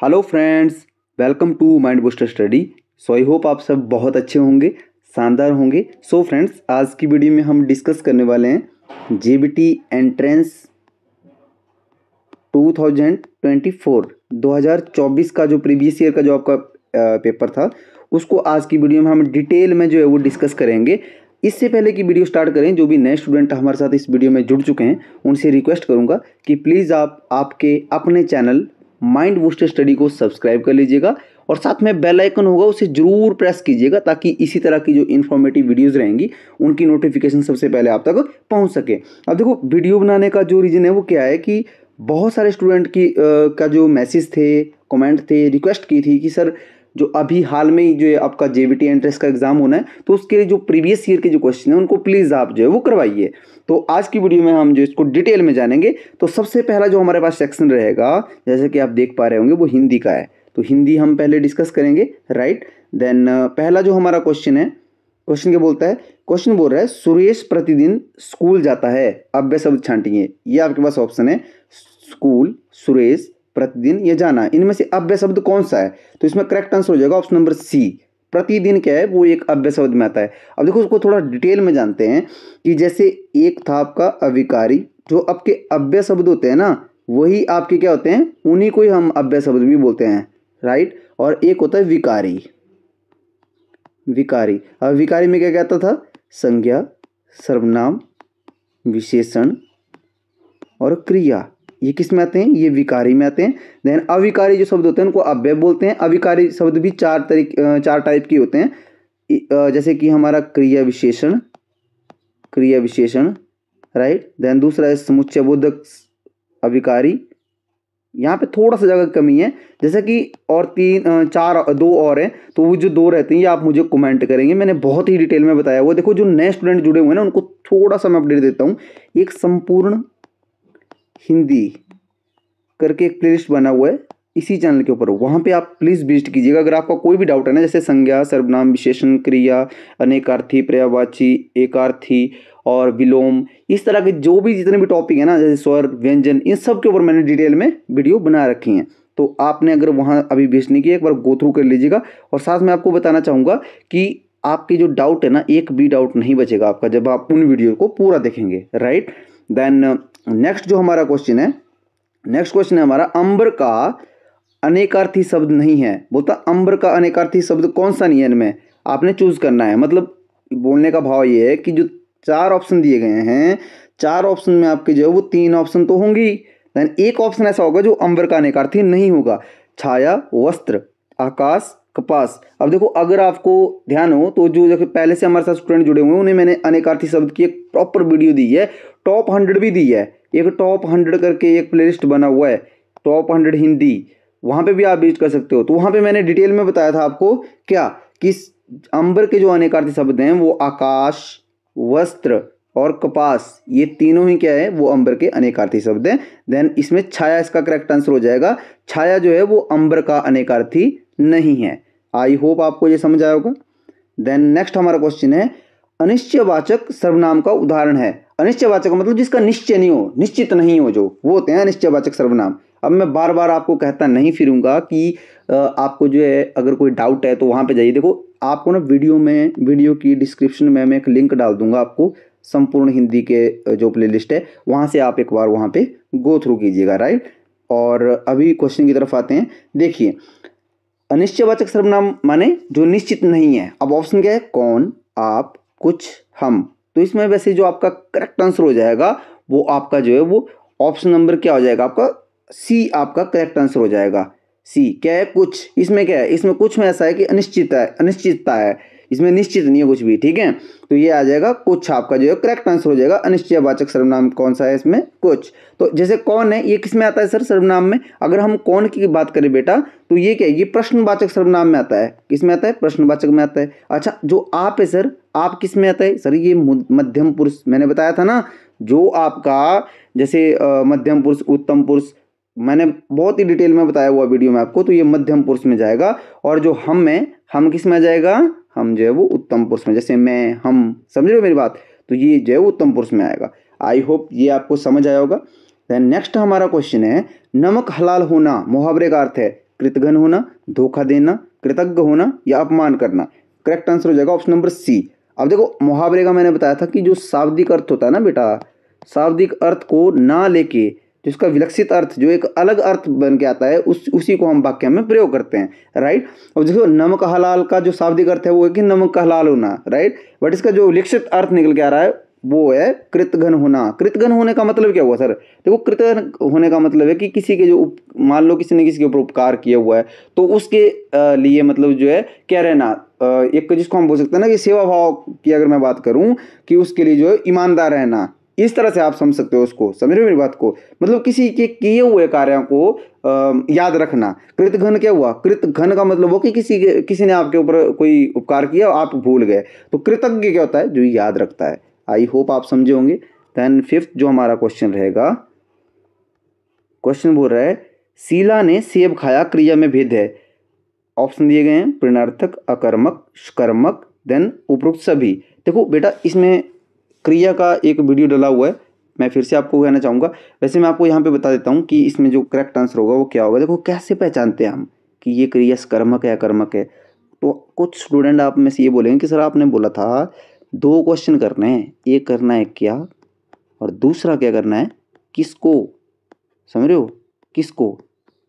Hello friends, welcome to mind booster study. So I hope आप सब बहुत अच्छे होंगे, शानदार होंगे। सो फ्रेंड्स, आज की वीडियो में हम डिस्कस करने वाले हैं जेबीटी एंट्रेंस 2024 का जो प्रीवियस ईयर का जो आपका पेपर था, उसको आज की वीडियो में हम डिटेल में जो है वो डिस्कस करेंगे। इससे पहले कि वीडियो स्टार्ट करें, जो भी नए स्टूडेंट हमारे साथ इस वीडियो में जुड़ चुके हैं उनसे रिक्वेस्ट करूंगा कि प्लीज़ आप आपके अपने चैनल माइंड बूस्टर स्टडी को सब्सक्राइब कर लीजिएगा और साथ में बेल आइकन होगा उसे जरूर प्रेस कीजिएगा, ताकि इसी तरह की जो इन्फॉर्मेटिव वीडियोस रहेंगी उनकी नोटिफिकेशन सबसे पहले आप तक पहुंच सके। अब देखो, वीडियो बनाने का जो रीज़न है वो क्या है कि बहुत सारे स्टूडेंट की का जो मैसेज थे, कमेंट थे, रिक्वेस्ट की थी कि सर जो अभी हाल में ही जो है आपका जेबीटी एंट्रेंस का एग्जाम होना है, तो उसके जो प्रीवियस ईयर के जो क्वेश्चन है उनको प्लीज़ आप जो है वो करवाइए। तो आज की वीडियो में हम जो इसको डिटेल में जानेंगे। तो सबसे पहला जो हमारे पास सेक्शन रहेगा, जैसे कि आप देख पा रहे होंगे, वो हिंदी का है। तो हिंदी हम पहले डिस्कस करेंगे, राइट। देन पहला जो हमारा क्वेश्चन है, क्वेश्चन क्या बोलता है? क्वेश्चन बोल रहा है सुरेश प्रतिदिन स्कूल जाता है, अव्यय शब्द छांटिए। ये आपके पास ऑप्शन है, स्कूल, सुरेश, प्रतिदिन, ये जाना। इनमें से अव्यय शब्द कौन सा है? तो इसमें करेक्ट आंसर हो जाएगा ऑप्शन नंबर सी। प्रतिदिन क्या है, वो एक अव्यय शब्द में आता है। अब देखो, उसको थोड़ा डिटेल में जानते हैं कि जैसे एक था आपका अविकारी, जो आपके अव्यय शब्द होते हैं ना, वही आपके क्या होते हैं, उन्हीं को ही हम अव्यय शब्द भी बोलते हैं, राइट। और एक होता है विकारी। विकारी, अब विकारी में क्या कहता था? संज्ञा, सर्वनाम, विशेषण और क्रिया। ये किस में आते हैं? ये विकारी में आते हैं। देन अविकारी जो शब्द होते हैं उनको अव्यय बोलते हैं। अविकारी शब्द भी चार टाइप के होते हैं, जैसे कि हमारा क्रिया विशेषण, राइट। देन दूसरा है समुच्चय बोधक अविकारी। यहाँ पे थोड़ा सा जगह कमी है, जैसे कि और दो और हैं, तो वो जो दो रहते हैं ये आप मुझे कमेंट करेंगे। मैंने बहुत ही डिटेल में बताया हुआ। देखो, जो नए स्टूडेंट जुड़े हुए हैं ना, उनको थोड़ा सा मैं अपडेट देता हूँ। एक संपूर्ण हिंदी करके एक प्लेलिस्ट बना हुआ है इसी चैनल के ऊपर, वहाँ पे आप प्लीज़ विजिट कीजिएगा। अगर आपका कोई भी डाउट है ना, जैसे संज्ञा, सर्वनाम, विशेषण, क्रिया, अनेकार्थी, पर्यायवाची, एकार्थी और विलोम, इस तरह के जो भी जितने भी टॉपिक है ना, जैसे स्वर, व्यंजन, इन सब के ऊपर मैंने डिटेल में वीडियो बना रखी हैं। तो आपने अगर वहाँ अभी विजिट नहीं किया, एक बार गो थ्रू कर लीजिएगा। और साथ में आपको बताना चाहूँगा कि आपकी जो डाउट है ना, एक भी डाउट नहीं बचेगा आपका जब आप उन वीडियो को पूरा देखेंगे, राइट। देन नेक्स्ट जो हमारा क्वेश्चन है, हमारा अंबर का अनेकार्थी शब्द नहीं है। बोलता अंबर का अनेकार्थी शब्द कौन सा नहीं है, इनमें आपने चूज करना है। मतलब बोलने का भाव ये है कि जो चार ऑप्शन दिए गए हैं, चार ऑप्शन में आपके जो है वो तीन ऑप्शन तो होंगी, देन एक ऑप्शन ऐसा होगा जो अंबर का अनेकार्थी नहीं होगा। छाया, वस्त्र, आकाश, कपास। अब देखो, अगर आपको ध्यान हो तो जो देखो पहले से हमारे साथ स्टूडेंट जुड़े हुए हैं, उन्हें मैंने अनेकार्थी शब्द की एक प्रॉपर वीडियो दी है, टॉप 100 भी दी है। एक टॉप 100 करके एक प्लेलिस्ट बना हुआ है, टॉप 100 हिंदी, वहाँ पे भी आप विजिट कर सकते हो। तो वहाँ पे मैंने डिटेल में बताया था आपको क्या, कि अंबर के जो अनेकार्थी शब्द हैं वो आकाश, वस्त्र और कपास, ये तीनों ही क्या है, वो अंबर के अनेकार्थी शब्द हैं। देन इसमें छाया इसका करेक्ट आंसर हो जाएगा। छाया जो है वो अंबर का अनेकार्थी नहीं है। आई होप आपको ये समझ आया होगा। देन नेक्स्ट हमारा क्वेश्चन है, अनिश्चयवाचक सर्वनाम का उदाहरण है। अनिश्चयवाचक मतलब जिसका निश्चय नहीं हो, निश्चित नहीं हो, जो वो होते हैं अनिश्चयवाचक सर्वनाम। अब मैं बार बार आपको कहता नहीं फिरूंगा कि आपको जो है अगर कोई डाउट है तो वहाँ पे जाइए। देखो, आपको ना वीडियो की डिस्क्रिप्शन में मैं एक लिंक डाल दूंगा आपको, संपूर्ण हिंदी के जो प्लेलिस्ट है, वहाँ से आप एक बार वहाँ पे गो थ्रू कीजिएगा, राइट। और अभी क्वेश्चन की तरफ आते हैं। देखिए, अनिश्चयवाचक सर्वनाम माने जो निश्चित नहीं है। अब ऑप्शन क्या है? कौन, आप, कुछ, हम। तो इसमें वैसे जो आपका करेक्ट आंसर हो जाएगा वो आपका जो है वो ऑप्शन नंबर क्या हो जाएगा आपका? सी आपका करेक्ट आंसर हो जाएगा। सी क्या है? कुछ। इसमें क्या है? इसमें कुछ में ऐसा है कि अनिश्चितता है, इसमें निश्चित नहीं है कुछ भी, ठीक है। तो ये आ जाएगा कुछ, आपका जो है करेक्ट आंसर हो जाएगा। अनिश्चयवाचक सर्वनाम कौन सा है इसमें? कुछ। तो जैसे कौन है, ये किस में आता है सर सर्वनाम में? अगर हम कौन की बात करें बेटा, तो ये क्या है? ये प्रश्नवाचक सर्वनाम में आता है। किस में आता है? प्रश्नवाचक में आता है। अच्छा, जो आप है सर, आप किस में आता है सर? ये मध्यम पुरुष, मैंने बताया था ना, जो आपका जैसे मध्यम पुरुष, उत्तम पुरुष, मैंने बहुत ही डिटेल में बताया हुआ वीडियो में आपको। तो ये मध्यम पुरुष में जाएगा। और जो हम है, हम किस में आ जाएगा? हम जो है वो उत्तम पुरुष में, जैसे मैं, हम, समझ रहे हो मेरी बात? तो ये जो है वो उत्तम पुरुष में आएगा। आई होप ये आपको समझ आया होगा। देन नेक्स्ट हमारा क्वेश्चन है, नमक हलाल होना मुहावरे का अर्थ है। कृतघ्न होना, धोखा देना, कृतज्ञ होना या अपमान करना। करेक्ट आंसर हो जाएगा ऑप्शन नंबर सी। अब देखो मुहावरे का मैंने बताया था कि जो शाब्दिक अर्थ होता है ना बेटा, शाब्दिक अर्थ को ना लेके जिसका विलक्षित अर्थ जो एक अलग अर्थ बन के आता है उसी को हम वाक्य में प्रयोग करते हैं, राइट। और देखो नमक हलाल का जो शाब्दिक अर्थ है वो है कि नमक का हलाल होना, राइट। बट इसका जो विलक्षित अर्थ निकल के आ रहा है वो है कृतघ्न होना। कृतघ्न होने का मतलब क्या हुआ सर? देखो कृतघ्न होने का मतलब है कि किसी के जो मान लो किसी ने किसी के ऊपर उपकार किया हुआ है तो उसके लिए मतलब जो है क्या रहना, एक जिसको हम बोल सकते हैं ना कि सेवा भाव की अगर मैं बात करूं कि उसके लिए जो है ईमानदार रहना, इस तरह से आप समझ सकते हो उसको। समझ रहे हो मेरी बात को? मतलब किसी के किए हुए कार्यों को याद रखना। कृतघ्न क्या हुआ? कृतघ्न का मतलब हो कि किसी ने आपके ऊपर कोई उपकार किया आप भूल गए। तो कृतज्ञ क्या होता है? जो याद रखता है। आई होप आप समझे होंगे। देन फिफ्थ जो हमारा क्वेश्चन रहेगा, क्वेश्चन बोल रहा है शीला ने सेब खाया, क्रिया में भेद है। ऑप्शन दिए गए हैं प्रणर्थक, अकर्मक, कर्मक, देन उपरोक्त सभी। देखो बेटा इसमें क्रिया का एक वीडियो डला हुआ है, मैं फिर से आपको कहना चाहूँगा। वैसे मैं आपको यहाँ पे बता देता हूँ कि इसमें जो करेक्ट आंसर होगा वो क्या होगा। देखो कैसे पहचानते हैं हम कि ये क्रिया कर्मक है अकर्मक है। तो कुछ स्टूडेंट आप में से ये बोलेंगे कि सर आपने बोला था 2 क्वेश्चन करने हैं, एक करना है क्या और दूसरा क्या करना है किसको। समझ रहे हो? किसको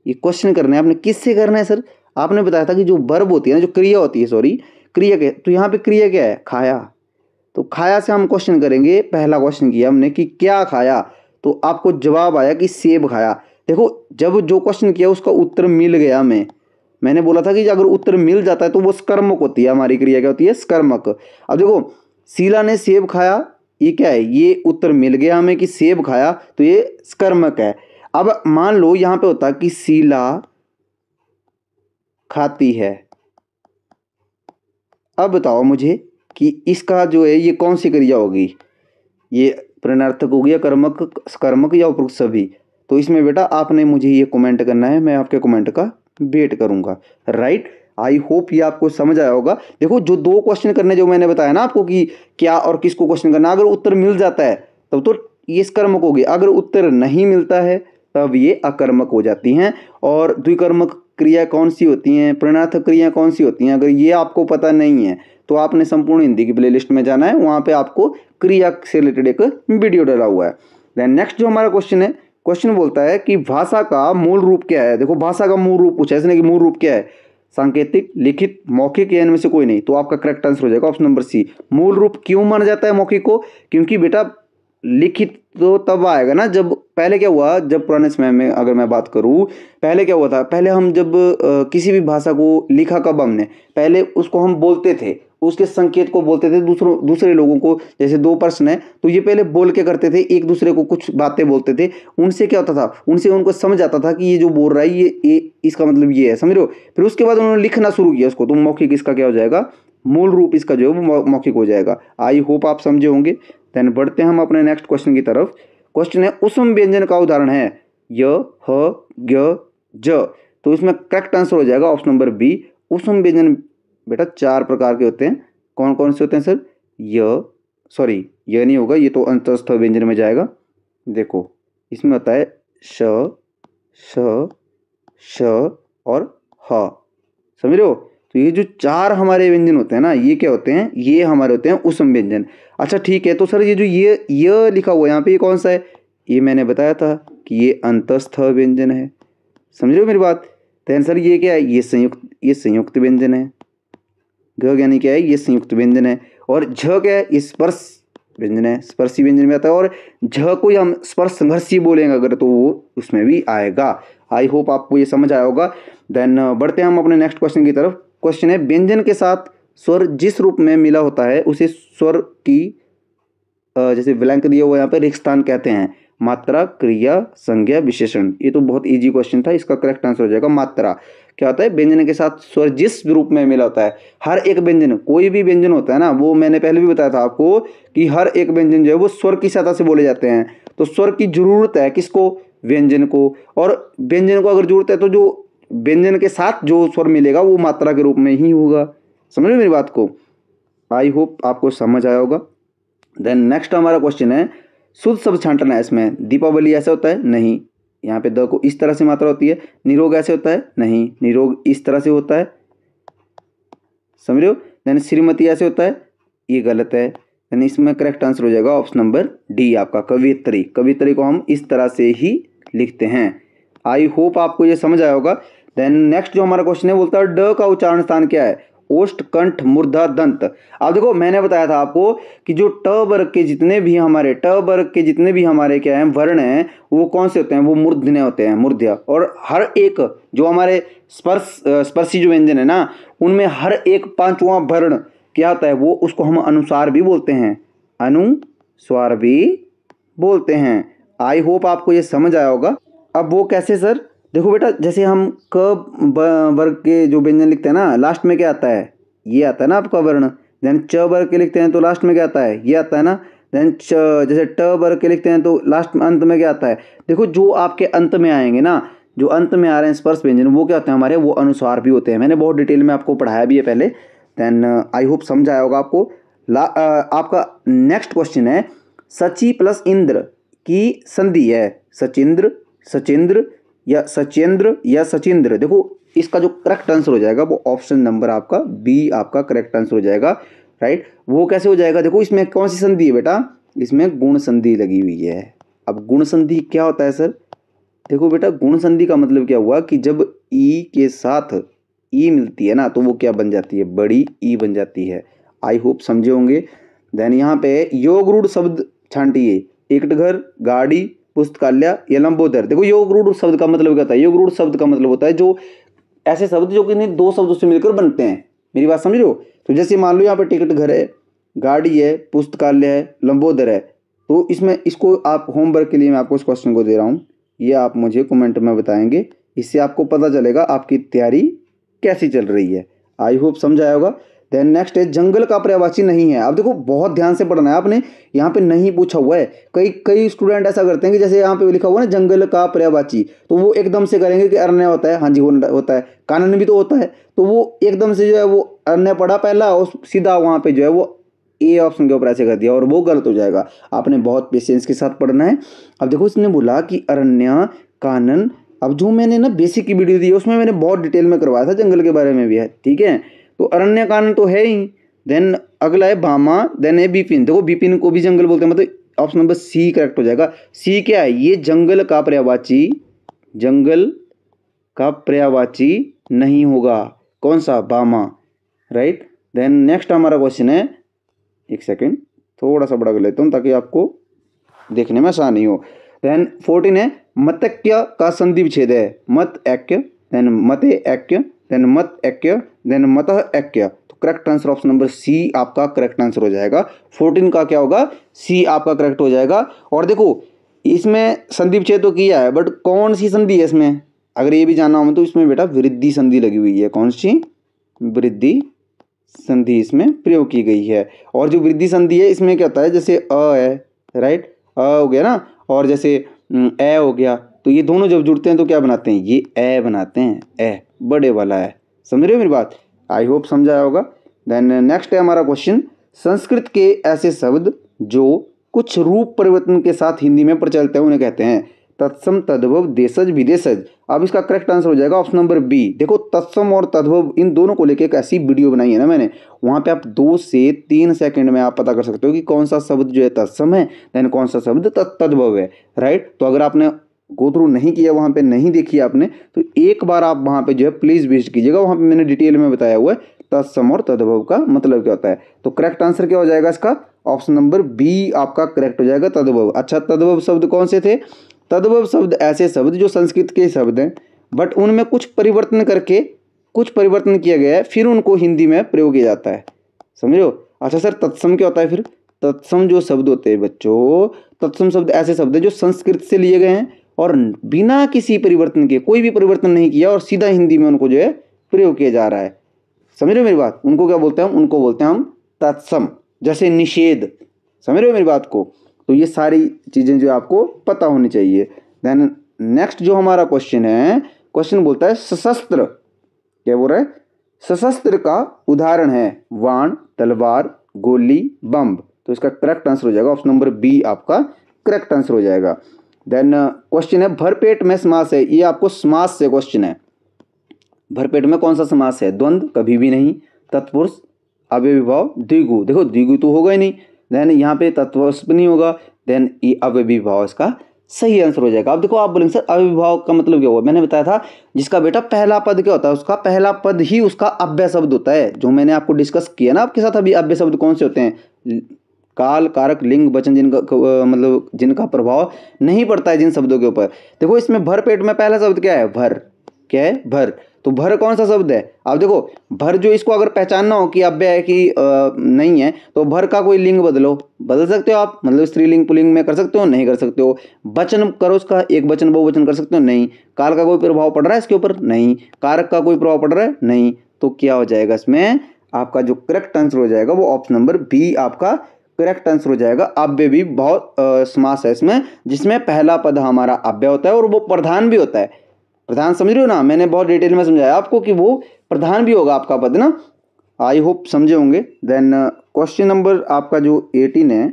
ये क्वेश्चन करना है, आपने किससे करना है सर? आपने बताया था कि जो वर्ब होती है ना, जो क्रिया होती है, सॉरी क्रिया के, तो यहाँ पे क्रिया क्या है? खाया। तो खाया से हम क्वेश्चन करेंगे। पहला क्वेश्चन किया हमने कि क्या खाया, तो आपको जवाब आया कि सेब खाया। देखो जब जो क्वेश्चन किया उसका उत्तर मिल गया, मैंने बोला था कि अगर उत्तर मिल जाता है तो वो स्कर्मक होती है, हमारी क्रिया क्या होती है? स्कर्मक। अब देखो शीला ने सेब खाया, ये क्या है? ये उत्तर मिल गया हमें कि सेब खाया, तो ये स्कर्मक है। अब मान लो यहां पे होता कि शीला खाती है। अब बताओ मुझे कि इसका जो है ये कौन सी क्रिया होगी? ये प्रणर्थक होगी या कर्मक, कर्मक या उपरोक्त सभी? तो इसमें बेटा आपने मुझे ये कमेंट करना है, मैं आपके कमेंट का वेट करूंगा, राइट। आई होप ये आपको समझ आया होगा। देखो जो 2 क्वेश्चन करने जो मैंने बताया ना आपको कि क्या और किसको क्वेश्चन करना, अगर उत्तर मिल जाता है तब तो ये कर्मक होगी, अगर उत्तर नहीं मिलता है तब ये अकर्मक हो जाती हैं। और द्विकर्मक क्रिया कौन सी होती हैं, प्रणर्थक क्रिया कौन सी होती हैं, अगर ये आपको पता नहीं है तो आपने संपूर्ण हिंदी की प्लेलिस्ट में जाना है, वहाँ पे आपको क्रिया से रिलेटेड एक वीडियो डाला हुआ है। देन नेक्स्ट जो हमारा क्वेश्चन है, क्वेश्चन बोलता है कि भाषा का मूल रूप क्या है। देखो भाषा का मूल रूप पूछा है इसने कि मूल रूप क्या है? सांकेतिक, लिखित, मौखिक या इनमें से कोई नहीं। तो आपका करेक्ट आंसर हो जाएगा ऑप्शन नंबर सी। मूल रूप क्यों माना जाता है मौखिक को? क्योंकि बेटा लिखित तो तब आएगा ना जब, पहले क्या हुआ, जब पुराने समय में अगर मैं बात करूं, पहले क्या हुआ था, पहले हम जब किसी भी भाषा को लिखा कब हमने, पहले उसको हम बोलते थे, उसके संकेत को बोलते थे दूसरे लोगों को। जैसे 2 पर्सन है तो ये पहले बोल के करते थे, एक दूसरे को कुछ बातें बोलते थे, उनसे क्या होता था, उनसे उनको समझ आता था कि ये जो बोल रहा है ये इसका मतलब ये है। समझ रहे हो? फिर उसके बाद उन्होंने लिखना शुरू किया उसको, तो मौखिक इसका क्या हो जाएगा? मूल रूप इसका जो है वो मौखिक हो जाएगा। आई होप आप समझे होंगे। देन बढ़ते हैं हम अपने नेक्स्ट क्वेश्चन की तरफ। क्वेश्चन है उसम व्यंजन का उदाहरण है य, ह, ग, ज। तो इसमें करेक्ट आंसर हो जाएगा ऑप्शन नंबर बी। उसम व्यंजन बेटा 4 प्रकार के होते हैं। कौन कौन से होते हैं सर? सॉरी यह नहीं होगा, ये तो अंतस्थ व्यंजन में जाएगा। देखो इसमें होता है श, श, श और ह। समझ रहे हो? तो ये जो 4 हमारे व्यंजन होते हैं ना, ये क्या होते हैं? ये हमारे होते हैं उसम व्यंजन। अच्छा ठीक है, तो सर ये जो ये लिखा हुआ है यहाँ पे, ये कौन सा है? ये मैंने बताया था कि ये अंतस्थ व्यंजन है। समझ रहे हो मेरी बात? तो सर ये क्या है? ये संयुक्त व्यंजन है। ग यानी क्या है? ये संयुक्त व्यंजन है। और झ क्या है? ये स्पर्श व्यंजन है, स्पर्शी व्यंजन में आता है। और झ को हम स्पर्श संघर्षी बोलेंगे अगर, तो वो उसमें भी आएगा। आई होप आपको ये समझ आया होगा। देन बढ़ते हैं हम अपने नेक्स्ट क्वेश्चन की तरफ। क्वेश्चन है व्यंजन के साथ स्वर जिस रूप में मिला होता है उसे स्वर की जैसे ब्लैंक दिया हुआ यहाँ पे रिक्त स्थान कहते हैं। मात्रा, क्रिया, संज्ञा, विशेषण। ये तो बहुत इजी क्वेश्चन था, इसका करेक्ट आंसर हो जाएगा मात्रा। क्या होता है? व्यंजन के साथ स्वर जिस रूप में मिला होता है। हर एक व्यंजन, कोई भी व्यंजन होता है ना, वो मैंने पहले भी बताया था आपको कि हर एक व्यंजन जो है वो स्वर की सहायता से बोले जाते हैं। तो स्वर की जरूरत है किसको? व्यंजन को। और व्यंजन को अगर जरूरत है तो जो व्यंजन के साथ जो स्वर मिलेगा वो मात्रा के रूप में ही होगा। समझ रहे मेरी बात को? आई होप आपको समझ आया होगा। देन नेक्स्ट हमारा क्वेश्चन है शुद्ध शब्द छांटना है। इसमें दीपावली ऐसा होता है? नहीं, यहाँ पे द को इस तरह से मात्रा होती है। निरोग ऐसे होता है नहीं, निरोग इस तरह से होता है, समझ रहे हो। देन श्रीमती ऐसे होता है, ये गलत है। देन इसमें करेक्ट आंसर हो जाएगा ऑप्शन नंबर डी आपका कवियत्री। कवियत्री को हम इस तरह से ही लिखते हैं। आई होप आपको ये समझ आया होगा। देन नेक्स्ट जो हमारा क्वेश्चन है बोलता है ड का उच्चारण स्थान क्या है? ओष्ठ, कंठ, मूर्धा, दंत। अब देखो मैंने बताया था आपको कि जो ट वर्ग के जितने भी हमारे क्या हैं वर्ण हैं वो कौन से होते हैं? वो मूर्धन्य होते हैं, मूर्ध्य। और हर एक जो हमारे स्पर्शी जो व्यंजन है ना उनमें हर एक पांचवा वर्ण क्या होता है? वो उसको हम अनुस्वार भी बोलते हैं, अनुस्वार भी बोलते हैं। आई होप आपको ये समझ आया होगा। अब वो कैसे सर? देखो बेटा, जैसे हम क वर्ग के जो व्यंजन लिखते हैं ना लास्ट में क्या आता है? ये आता है ना आपका वर्ण। देन च वर्ग के लिखते हैं तो लास्ट में क्या आता है? ये आता है ना। देन जैसे ट वर्ग के लिखते हैं तो लास्ट में अंत में क्या आता है? देखो जो आपके अंत में आएंगे ना, जो अंत में आ रहे हैं स्पर्श व्यंजन, वो क्या होते हैं हमारे? वो अनुस्वार भी होते हैं। मैंने बहुत डिटेल में आपको पढ़ाया भी है पहले। देन आई होप समझ आया होगा आपको। आपका नेक्स्ट क्वेश्चन है सची प्लस इंद्र की संधि है सचिंद्र, सचिंद्र या सचेंद्र या सचिंद्र। देखो इसका जो करेक्ट आंसर हो जाएगा वो ऑप्शन नंबर आपका बी आपका करेक्ट आंसर हो जाएगा, राइट। वो कैसे हो जाएगा? देखो इसमें कौन सी संधि है बेटा? इसमें गुण संधि लगी हुई है। अब गुण संधि क्या होता है सर? देखो बेटा, गुण संधि का मतलब क्या हुआ कि जब ई के साथ ई मिलती है ना तो वो क्या बन जाती है? बड़ी ई बन जाती है। आई होप समझे होंगे। देन यहाँ पे योग रूढ़ शब्द छांटिए। एक घर, गाड़ी, पुस्तकालय या लंबोदर। देखो योग रूढ़ शब्द का मतलब क्या होता है? योग रूढ़ शब्द का मतलब होता है जो ऐसे शब्द जो कि नहीं दो शब्दों से मिलकर बनते हैं। मेरी बात समझ रहे हो? तो जैसे मान लो यहाँ पे टिकट घर है, गाड़ी है, पुस्तकालय है, लंबोदर है। तो इसमें इसको आप होमवर्क के लिए मैं आपको इस क्वेश्चन को दे रहा हूँ, ये आप मुझे कमेंट में बताएंगे। इससे आपको पता चलेगा आपकी तैयारी कैसी चल रही है। आई होप समझ आया होगा। देन नेक्स्ट है जंगल का पर्यायवाची नहीं है। अब देखो बहुत ध्यान से पढ़ना है आपने, यहाँ पे नहीं पूछा हुआ है। कई स्टूडेंट ऐसा करते हैं कि जैसे यहाँ पे लिखा हुआ है ना जंगल का पर्यायवाची, तो वो एकदम से करेंगे कि अरण्य होता है। हाँ जी होता है, कानन भी तो होता है। तो वो एकदम से जो है वो अरण्य पढ़ा पहला और सीधा वहाँ पे जो है वो ए ऑप्शन के ऊपर ऐसे कर दिया और वो गलत हो जाएगा। आपने बहुत पेशेंस के साथ पढ़ना है। अब देखो इसने बोला कि अरण्य, कानन। अब जो मैंने ना बेसिक की वीडियो दी है उसमें मैंने बहुत डिटेल में करवाया था, जंगल के बारे में भी है, ठीक है। तो अरण्य कानन तो है ही। देन अगला है भामा, देन है बिपिन। देखो बिपिन को भी जंगल बोलते हैं, मतलब ऑप्शन नंबर सी करेक्ट हो जाएगा। सी क्या है? ये जंगल का पर्यायवाची, जंगल का पर्यायवाची नहीं होगा। कौन सा? भामा, राइट। देन नेक्स्ट हमारा क्वेश्चन है, एक सेकेंड थोड़ा सा बड़ा कर लेता हूँ ताकि आपको देखने में आसानी हो। देन 14 है मतक्य का संधि विच्छेद है। मत ऐक्य, देन मते ऐक्य, देन मत ऐक्य, देन मतः ऐक्य। तो correct answer option number C आपका करेक्ट आंसर हो जाएगा। 14 का क्या होगा? सी आपका करेक्ट हो जाएगा। और देखो इसमें संधि विच्छेद तो किया है बट कौन सी संधि है इसमें? अगर ये भी जानना हो तो इसमें बेटा वृद्धि संधि लगी हुई है। कौन सी? वृद्धि संधि इसमें प्रयोग की गई है। और जो वृद्धि संधि है इसमें क्या होता है? जैसे अ है, राइट, अ हो गया ना, और जैसे ए हो गया, तो ये दोनों जब जुड़ते हैं तो क्या बनाते हैं? ये ए बनाते हैं, ए बड़े वाला है। समझ रहे हो मेरी बात? आई होप समझाया होगा। देन नेक्स्ट है हमारा क्वेश्चन संस्कृत के ऐसे शब्द जो कुछ रूप परिवर्तन के साथ हिंदी में प्रचलित है उन्हें कहते हैं तत्सम, तद्भव, देशज, विदेशज। अब इसका करेक्ट आंसर हो जाएगा ऑप्शन नंबर बी। देखो तत्सम और तद्भव इन दोनों को लेकर एक ऐसी वीडियो बनाई है ना मैंने, वहाँ पे आप 2 से 3 सेकंड में आप पता कर सकते हो कि कौन सा शब्द जो है तत्सम है, देन कौन सा शब्द तद्भव है, राइट। तो अगर आपने गो थ्रू नहीं किया, वहाँ पे नहीं देखी आपने, तो एक बार आप वहाँ पे जो है प्लीज़ विजिट कीजिएगा। वहाँ पे मैंने डिटेल में बताया हुआ है तत्सम और तद्भव का मतलब क्या होता है। तो करेक्ट आंसर क्या हो जाएगा इसका? ऑप्शन नंबर बी आपका करेक्ट हो जाएगा, तद्भव। अच्छा, तद्भव शब्द कौन से थे? तद्भव शब्द ऐसे शब्द जो संस्कृत के शब्द हैं बट उनमें कुछ परिवर्तन करके कुछ परिवर्तन किया गया है, फिर उनको हिंदी में प्रयोग किया जाता है। समझ लो? अच्छा सर, तत्सम क्या होता है फिर? तत्सम जो शब्द होते हैं बच्चों, तत्सम शब्द ऐसे शब्द हैं जो संस्कृत से लिए गए हैं और बिना किसी परिवर्तन के, कोई भी परिवर्तन नहीं किया और सीधा हिंदी में उनको जो है प्रयोग किया जा रहा है। समझ रहे हो मेरी बात? उनको क्या बोलते हैं हम? उनको बोलते हैं हम तत्सम। जैसे निषेध, समझ रहे हो मेरी बात को? तो ये सारी चीज़ें जो आपको पता होनी चाहिए। देन नेक्स्ट जो हमारा क्वेश्चन है, क्वेश्चन बोलता है सशस्त्र। क्या बोल रहा है? सशस्त्र का उदाहरण है वाण, तलवार, गोली, बम। तो इसका करेक्ट आंसर हो जाएगा ऑप्शन नंबर बी आपका करेक्ट आंसर हो जाएगा। देन क्वेश्चन है भरपेट में समास है, ये आपको समास से क्वेश्चन है। भरपेट में कौन सा समास है? द्वंद्व कभी भी नहीं, तत्पुरुष, अव्ययीभाव, द्विगु। देखो द्विगु तो होगा ही नहीं, देन यहाँ पे तत्पुरुष भी नहीं होगा, देन ये अव्ययीभाव इसका सही आंसर हो जाएगा। अब देखो आप बोलेंगे सर अव्ययीभाव का मतलब क्या हुआ? मैंने बताया था जिसका बेटा पहला पद क्या होता है, उसका पहला पद ही उसका अव्यय शब्द होता है, जो मैंने आपको डिस्कस किया ना आपके साथ अभी। अव्यय शब्द कौन से होते हैं? काल, कारक, लिंग, वचन, जिनका मतलब जिनका प्रभाव नहीं पड़ता है जिन शब्दों के ऊपर। देखो इसमें भरपेट में पहला शब्द क्या है? भर। क्या है? भर। तो भर कौन सा शब्द है? अब देखो भर जो इसको अगर पहचानना हो कि अव्यय है कि नहीं है, तो भर का कोई लिंग बदल सकते हो आप, मतलब स्त्रीलिंग पुल्लिंग में कर सकते हो? नहीं कर सकते हो। वचन करो उसका, एक वचन बहुवचन कर सकते हो? नहीं। काल का कोई प्रभाव पड़ रहा है इसके ऊपर? नहीं। कारक का कोई प्रभाव पड़ रहा है? नहीं। तो क्या हो जाएगा इसमें? आपका जो करेक्ट आंसर हो जाएगा वो ऑप्शन नंबर बी आपका करेक्ट आंसर हो जाएगा। अव्यय बहुत समास है इसमें, जिसमें पहला पद हमारा अव्यय होता है और वो प्रधान भी होता है। प्रधान समझ रहे हो ना? मैंने बहुत डिटेल में समझाया आपको कि वो प्रधान भी होगा आपका पद ना। आई होप समझे होंगे। देन क्वेश्चन नंबर आपका जो 18 है,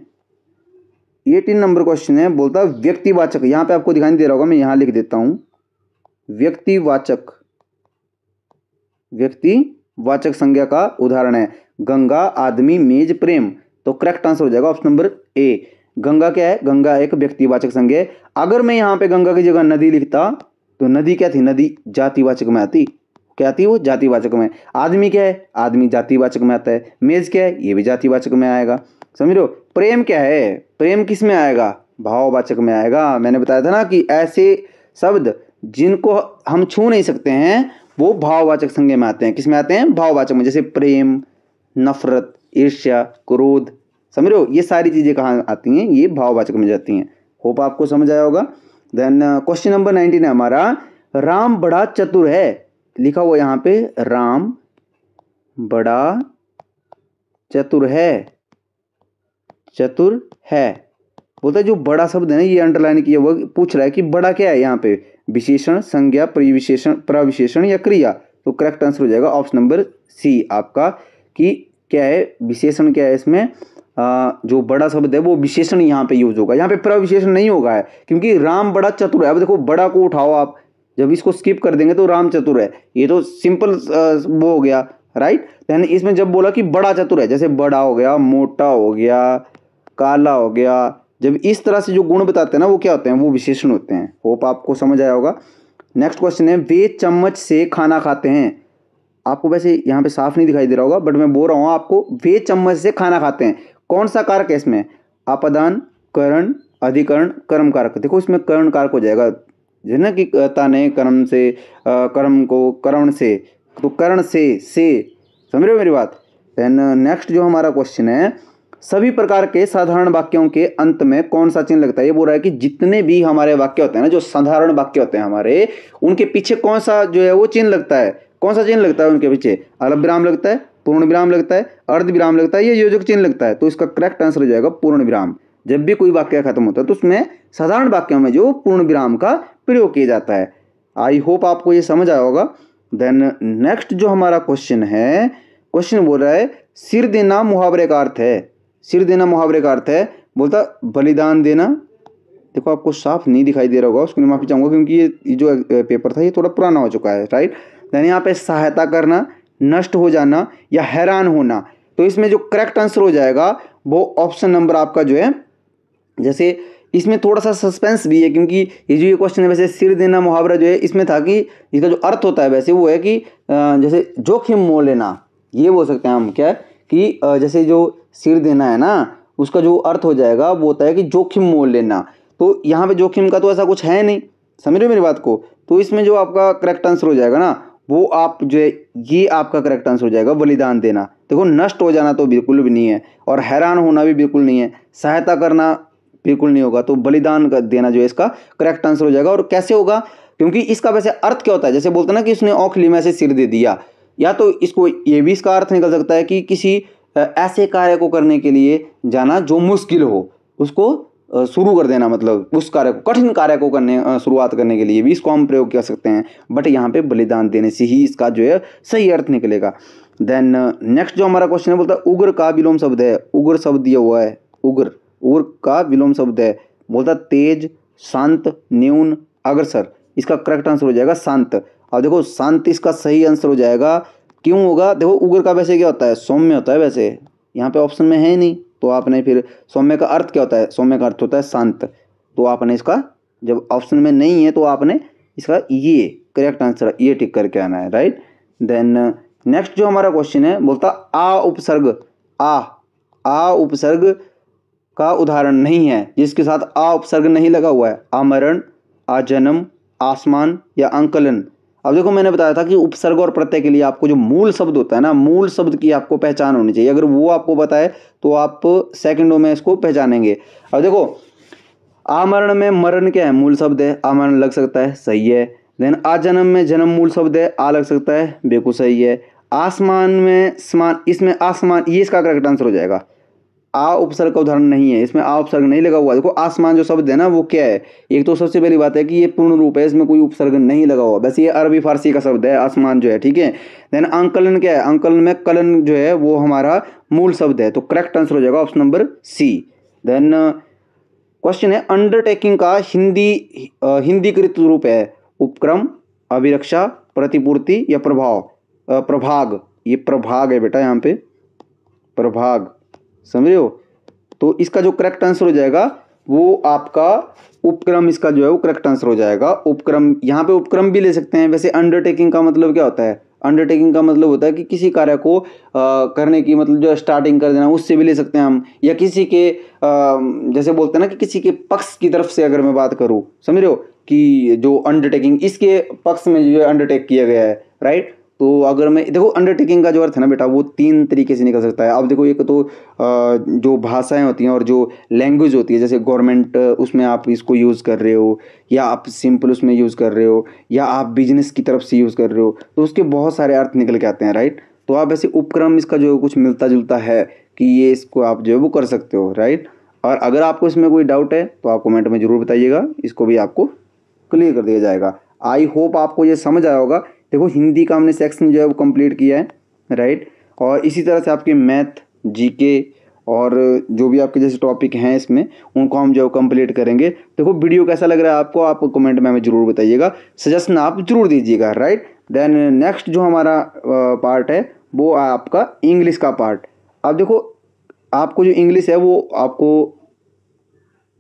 18 नंबर क्वेश्चन है, बोलता है व्यक्तिवाचक। यहाँ पे आपको दिखाई नहीं दे रहा होगा, मैं यहाँ लिख देता हूँ व्यक्तिवाचक। व्यक्तिवाचक संज्ञा का उदाहरण है गंगा, आदमी, मेज, प्रेम। तो करेक्ट आंसर हो जाएगा ऑप्शन नंबर ए। गंगा क्या है? गंगा एक व्यक्तिवाचक संज्ञा है। अगर मैं यहाँ पे गंगा की जगह नदी लिखता तो नदी क्या थी? नदी जातिवाचक में आती। क्या आती? वो जातिवाचक में। आदमी क्या है? आदमी जातिवाचक में आता है। मेज क्या है? ये भी जातिवाचक में आएगा। समझ रहे हो? प्रेम क्या है? प्रेम किस में आएगा? भाववाचक में आएगा। मैंने बताया था ना कि ऐसे शब्द जिनको हम छू नहीं सकते हैं वो भाववाचक संज्ञा में आते हैं। किस में आते हैं? भाववाचक में। जैसे प्रेम, नफरत, ईर्ष्या, क्रोध। समझ रहे हो? ये सारी चीजें कहाँ आती हैं? ये भाववाचक में जाती हैं। होप आपको समझ आया होगा। देन क्वेश्चन नंबर 19 है हमारा, राम बड़ा चतुर है। लिखा हुआ यहाँ पे राम बड़ा चतुर है। चतुर है बोलता है, जो बड़ा शब्द है ना ये अंडरलाइन किया हुआ, पूछ रहा है कि बड़ा क्या है यहाँ पे? विशेषण, संज्ञा, परिविशेषण, प्रविशेषण या क्रिया। तो करेक्ट आंसर हो जाएगा ऑप्शन नंबर सी आपका, कि क्या है? विशेषण क्या है इसमें? जो बड़ा शब्द है वो विशेषण यहाँ पे यूज होगा, यहाँ पे प्रविशेषण नहीं होगा है, क्योंकि राम बड़ा चतुर है। अब देखो बड़ा को उठाओ आप, जब इसको स्किप कर देंगे तो राम चतुर है, ये तो सिंपल वो हो गया, राइट। यानी इसमें जब बोला कि बड़ा चतुर है, जैसे बड़ा हो गया, मोटा हो गया, काला हो गया, जब इस तरह से जो गुण बताते हैं ना वो क्या होते हैं? वो विशेषण होते हैं। होप आपको समझ आया होगा। नेक्स्ट क्वेश्चन है, वे चम्मच से खाना खाते हैं। आपको वैसे यहाँ पे साफ नहीं दिखाई दे रहा होगा, बट मैं बोल रहा हूँ आपको, वे चम्मच से खाना खाते हैं। कौन सा कारक है इसमें? अपादान, करण, अधिकरण, कर्म कारक। देखो इसमें करण कारक हो जाएगा, जो है ना कि ताने कर्म से, कर्म को करण से, तो करण से समझ रहे हो मेरी बात। देन नेक्स्ट जो हमारा क्वेश्चन है, सभी प्रकार के साधारण वाक्यों के अंत में कौन सा चिन्ह लगता है? ये बोल रहा है कि जितने भी हमारे वाक्य होते हैं ना, जो साधारण वाक्य होते हैं हमारे, उनके पीछे कौन सा जो है वो चिन्ह लगता है? कौन सा चिन्ह लगता है उनके पीछे? अल्प विराम लगता है, पूर्ण विराम लगता है, अर्ध विराम लगता है, या योजक चिन्ह लगता है? तो इसका करेक्ट आंसर हो जाएगा पूर्ण विराम। जब भी कोई वाक्य खत्म होता है तो उसमें साधारण वाक्यों में जो पूर्ण विराम का प्रयोग किया जाता है। आई होप आपको ये समझ आया होगा। देन नेक्स्ट जो हमारा क्वेश्चन है, क्वेश्चन बोल रहा है सिर देना मुहावरे का अर्थ है। सिर देना मुहावरे का अर्थ है, बोलता बलिदान देना। देखो आपको साफ नहीं दिखाई दे रहा होगा, उसके लिए माफी चाहूंगा, क्योंकि ये जो पेपर था ये थोड़ा पुराना हो चुका है, राइट। यानी यहाँ पे सहायता करना, नष्ट हो जाना या हैरान होना। तो इसमें जो करेक्ट आंसर हो जाएगा वो ऑप्शन नंबर आपका जो है, जैसे इसमें थोड़ा सा सस्पेंस भी है, क्योंकि ये जो ये क्वेश्चन है, वैसे सिर देना मुहावरा जो है इसमें था कि इसका जो अर्थ होता है वैसे वो है कि जैसे जोखिम मोल लेना, ये बोल सकते हैं हम क्या, कि जैसे जो सिर देना है ना उसका जो अर्थ हो जाएगा वो होता है कि जोखिम मोल लेना। तो यहाँ पे जोखिम का तो ऐसा कुछ है नहीं, समझ रहे हो मेरी बात को। तो इसमें जो आपका करेक्ट आंसर हो जाएगा ना वो आप जो है, ये आपका करेक्ट आंसर हो जाएगा बलिदान देना। देखो नष्ट हो जाना तो बिल्कुल भी नहीं है, और हैरान होना भी बिल्कुल नहीं है, सहायता करना बिल्कुल नहीं होगा। तो बलिदान देना जो है इसका करेक्ट आंसर हो जाएगा। और कैसे होगा? क्योंकि इसका वैसे अर्थ क्या होता है, जैसे बोलते हैं ना कि उसने औखली में से सिर दे दिया, या तो इसको ये भी इसका अर्थ निकल सकता है कि किसी ऐसे कार्य को करने के लिए जाना जो मुश्किल हो, उसको शुरू कर देना, मतलब उस कार्य को, कठिन कार्य को करने शुरुआत करने के लिए भी इसको हम प्रयोग कर सकते हैं। बट यहाँ पे बलिदान देने से ही इसका जो है सही अर्थ निकलेगा। देन नेक्स्ट जो हमारा क्वेश्चन है, बोलता है उग्र का विलोम शब्द है। उग्र शब्द दिया हुआ है, उग्र का विलोम शब्द है, बोलता तेज, शांत, न्यून, अग्रसर। इसका करेक्ट आंसर हो जाएगा शांत। अब देखो शांत इसका सही आंसर हो जाएगा। क्यों होगा? देखो उग्र का वैसे क्या होता है? सौम्य होता है। वैसे यहाँ पे ऑप्शन में है ही नहीं, तो आपने फिर सौम्य का अर्थ क्या होता है? सौम्य का अर्थ होता है शांत। तो आपने इसका जब ऑप्शन में नहीं है तो आपने इसका ये करेक्ट आंसर ये टिक करके आना है, राइट। देन नेक्स्ट जो हमारा क्वेश्चन है बोलता आ उपसर्ग। आ उपसर्ग का उदाहरण नहीं है जिसके साथ आ उपसर्ग नहीं लगा हुआ है। आमरण, आजन्म, आसमान या अंकलन। अब देखो मैंने बताया था कि उपसर्ग और प्रत्यय के लिए आपको जो मूल शब्द होता है ना, मूल शब्द की आपको पहचान होनी चाहिए। अगर वो आपको पता है तो आप सेकंडों में इसको पहचानेंगे। अब देखो आमरण में मरण क्या है? मूल शब्द है, आमरण लग सकता है, सही है। देन आजन्म में जन्म मूल शब्द है, आ लग सकता है, बिल्कुल सही है। आसमान में समान, इसमें आसमान ये इसका करेक्ट आंसर हो जाएगा। आ उपसर्ग का उदाहरण नहीं है, इसमें आ उपसर्ग नहीं लगा हुआ। देखो आसमान जो शब्द है ना वो क्या है? एक तो सबसे पहली बात है कि ये पूर्ण रूप है, इसमें कोई उपसर्ग नहीं लगा हुआ। वैसे ये अरबी फारसी का शब्द है आसमान जो है, ठीक है। देन अंकलन क्या है? अंकलन में कलन जो है वो हमारा मूल शब्द है, तो करेक्ट आंसर हो जाएगा option number C. Then question है अंडरटेकिंग का हिंदीकृत रूप है। उपक्रम, अभिरक्षा, प्रतिपूर्ति या प्रभाव प्रभाग। ये प्रभाग है बेटा, यहाँ पे प्रभाग, समझ रहे हो? तो इसका जो करेक्ट आंसर हो जाएगा वो आपका उपक्रम, इसका जो है वो करेक्ट आंसर हो जाएगा उपक्रम। यहाँ पे उपक्रम भी ले सकते हैं। वैसे अंडरटेकिंग का मतलब क्या होता है? अंडरटेकिंग का मतलब होता है कि किसी कार्य को करने की, मतलब जो स्टार्टिंग कर देना, उससे भी ले सकते हैं हम। या किसी के जैसे बोलते हैं ना कि किसी के पक्ष की तरफ से अगर मैं बात करूँ, समझ रहे हो, कि जो अंडरटेकिंग इसके पक्ष में जो अंडरटेक किया गया है, राइट। तो अगर मैं देखो अंडरटेकिंग का जो अर्थ है ना बेटा वो 3 तरीके से निकल सकता है। अब देखो एक तो जो भाषाएं होती हैं और जो लैंग्वेज होती है, जैसे गवर्नमेंट उसमें आप इसको यूज़ कर रहे हो, या आप सिंपल उसमें यूज़ कर रहे हो, या आप बिजनेस की तरफ से यूज़ कर रहे हो, तो उसके बहुत सारे अर्थ निकल के आते हैं, राइट। तो आप ऐसे उपक्रम इसका जो कुछ मिलता जुलता है कि ये इसको आप जो है वो कर सकते हो, राइट। और अगर आपको इसमें कोई डाउट है तो आप कमेंट में ज़रूर बताइएगा, इसको भी आपको क्लियर कर दिया जाएगा। आई होप आपको ये समझ आया होगा। देखो हिंदी का हमने सेक्शन जो है वो कंप्लीट किया है, राइट। और इसी तरह से आपके मैथ, जीके और जो भी आपके जैसे टॉपिक हैं इसमें, उनको हम जो कंप्लीट करेंगे। देखो वीडियो कैसा लग रहा है आपको, आप कमेंट में हमें ज़रूर बताइएगा, सजेशन आप जरूर दीजिएगा, राइट। देन नेक्स्ट जो हमारा पार्ट है वो आपका इंग्लिश का पार्ट। अब देखो आपको जो इंग्लिश है वो आपको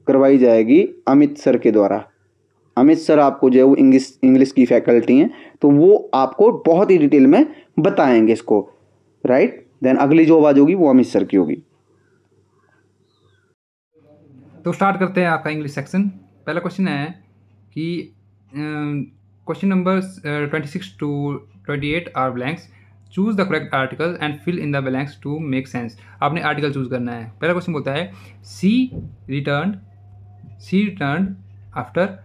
करवाई जाएगी अमित सर के द्वारा। अमित सर आपको जो है वो इंग्लिश की फैकल्टी हैं, तो वो आपको बहुत ही डिटेल में बताएंगे इसको, राइट। देन अगली जो आवाज़ होगी वो अमित सर की होगी। तो स्टार्ट करते हैं आपका इंग्लिश सेक्शन। पहला क्वेश्चन है कि question number 26 to 28 are blanks. Choose the correct article and fill in the blanks to make sense. आपने आर्टिकल चूज करना है। पहला क्वेश्चन बोलता है she return after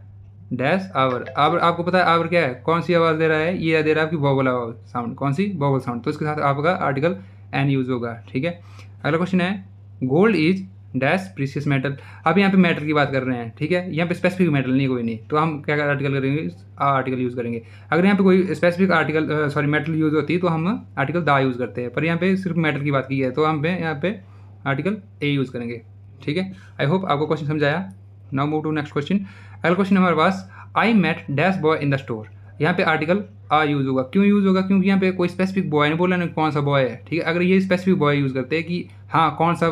dash hour. Hour आपको पता है आवर क्या है? कौन सी आवाज़ दे रहा है? ये दे रहा है आपकी वोवल आवाज साउंड। कौन सी? Vowel sound. तो इसके साथ आपका आर्टिकल एन यूज होगा, ठीक है। अगला क्वेश्चन है gold is dash precious metal. अब यहाँ पे मैटर की बात कर रहे हैं, ठीक है। यहाँ पे स्पेसिफिक मेटल नहीं, कोई नहीं, तो हम क्या आर्टिकल करेंगे? आर्टिकल यूज़ करेंगे। अगर यहाँ पे कोई स्पेसिफिक आर्टिकल मेटल यूज़ होती है तो हम आर्टिकल दा यूज़ करते हैं, पर यहाँ पे सिर्फ मैटर की बात की है तो हम यहाँ पे आर्टिकल ए यूज़ करेंगे, ठीक है। आई होप आपको क्वेश्चन समझाया। Now move to next question. अगला क्वेश्चन हमारे पास I met dash boy in the store. यहाँ पे आर्टिकल आ यूज़ होगा। क्यों यूज़ होगा? क्योंकि यहाँ पे कोई स्पेसिफिक बॉय नहीं बोला ना कौन सा बॉय है, ठीक है। अगर ये स्पेसिफिक बॉय यूज़ करते हैं कि हाँ कौन सा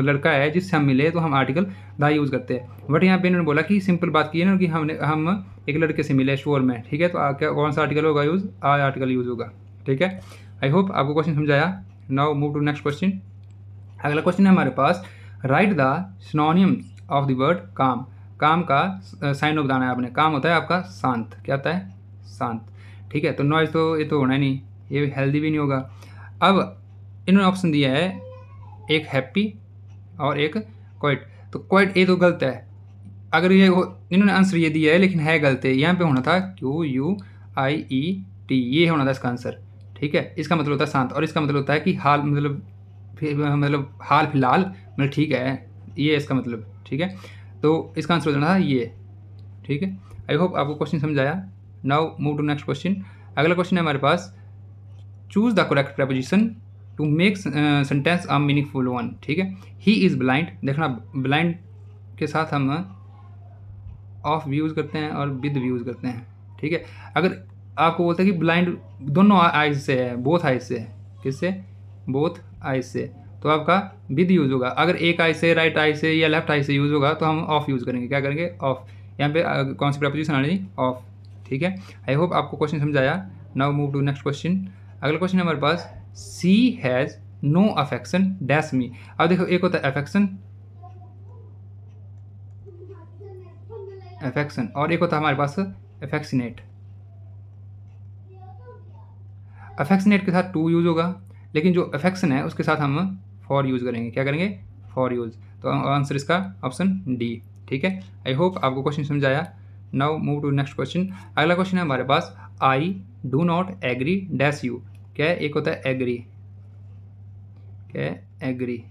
लड़का है जिससे हम मिले, तो हम आर्टिकल दा यूज़ करते हैं। बट यहाँ पे इन्होंने बोला कि सिंपल बात की है ना कि हम एक लड़के से मिले स्टोर में, ठीक है। तो क्या कौन सा आर्टिकल होगा यूज़? आ आर्टिकल यूज़ होगा, ठीक है। आई होप आपको क्वेश्चन समझाया। Now move to next question. अगला क्वेश्चन है हमारे पास write the synonyms of the word calm. काम का साइन ऑफ बताना है आपने। काम होता है आपका शांत। क्या होता है? शांत, ठीक है। तो नॉइज तो ये तो होना ही नहीं, ये हेल्दी भी नहीं होगा। अब इन्होंने ऑप्शन दिया है एक हैप्पी और एक क्वाइट। तो क्वाइट ए तो गलत है। अगर ये इन्होंने आंसर ये दिया है लेकिन है गलत है। यहाँ पे होना था QUIET, ये होना था इसका आंसर, ठीक है। इसका मतलब होता है शांत, और इसका मतलब होता है कि हाल मतलब हाल फिलहाल, मतलब ठीक है, ये इसका मतलब, ठीक है। तो इसका आंसर हो जाना था ये, ठीक है। आई होप आपको क्वेश्चन समझाया। Now move to next question. अगला क्वेश्चन है हमारे पास choose the correct preposition to make sentence a meaningful one, ठीक है। He is blind. देखना ब्लाइंड के साथ हम ऑफ भी यूज़ करते हैं और विद भी यूज़ करते हैं, ठीक है। अगर आपको बोलते हैं कि ब्लाइंड दोनों आइज से है, बोथ आइज से है, किससे, बोथ आइज से, तो आपका विद यूज़ होगा। अगर एक आई से, राइट आई से या लेफ्ट आई से यूज़ होगा तो हम ऑफ यूज़ करेंगे। क्या करेंगे, ऑफ। यहाँ पे कौन सी प्रपोजिशन आनी, ऑफ, ठीक है। आई होप आपको क्वेश्चन समझ आया। Now move to next question. अगला क्वेश्चन है हमारे पास, she has no affection dash me. अब देखो, एक होता है अफेक्शन, अफेक्शन, और एक होता है हमारे पास अफेक्शनेट। अफेक्शनेट के साथ टू यूज़ होगा, लेकिन जो अफेक्शन है उसके साथ हम फॉर यूज़ करेंगे। क्या करेंगे, फॉर यूज़। तो आंसर इसका ऑप्शन डी, ठीक है। आई होप आपको क्वेश्चन समझ आया। Now move to next question. अगला क्वेश्चन है हमारे पास, I do not agree dash you. क्या है, एक होता है एग्री, क्या है, एग्री।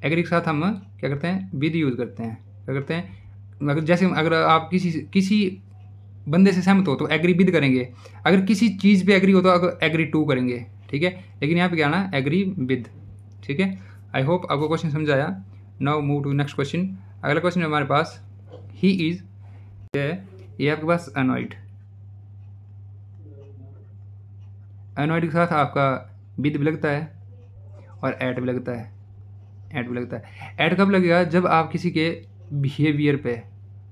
एग्री के साथ हम क्या करते हैं, विद यूज़ करते हैं। क्या करते हैं, अगर जैसे अगर आप किसी बंदे से सहमत हो तो एग्री विद करेंगे, अगर किसी चीज़ पे एग्री हो तो अगर एग्री टू करेंगे, ठीक है। लेकिन यहाँ पे क्या आना, एग्री विद, ठीक है। आई होप आपको क्वेश्चन समझ आया। Now move to next question. अगला क्वेश्चन है हमारे पास, ही इज़, ये आपके पास अनॉइड। अनॉइड के साथ आपका विद भी लगता है और ऐड भी लगता है, ऐड भी लगता है। ऐड कब लगेगा, जब आप किसी के बिहेवियर पे,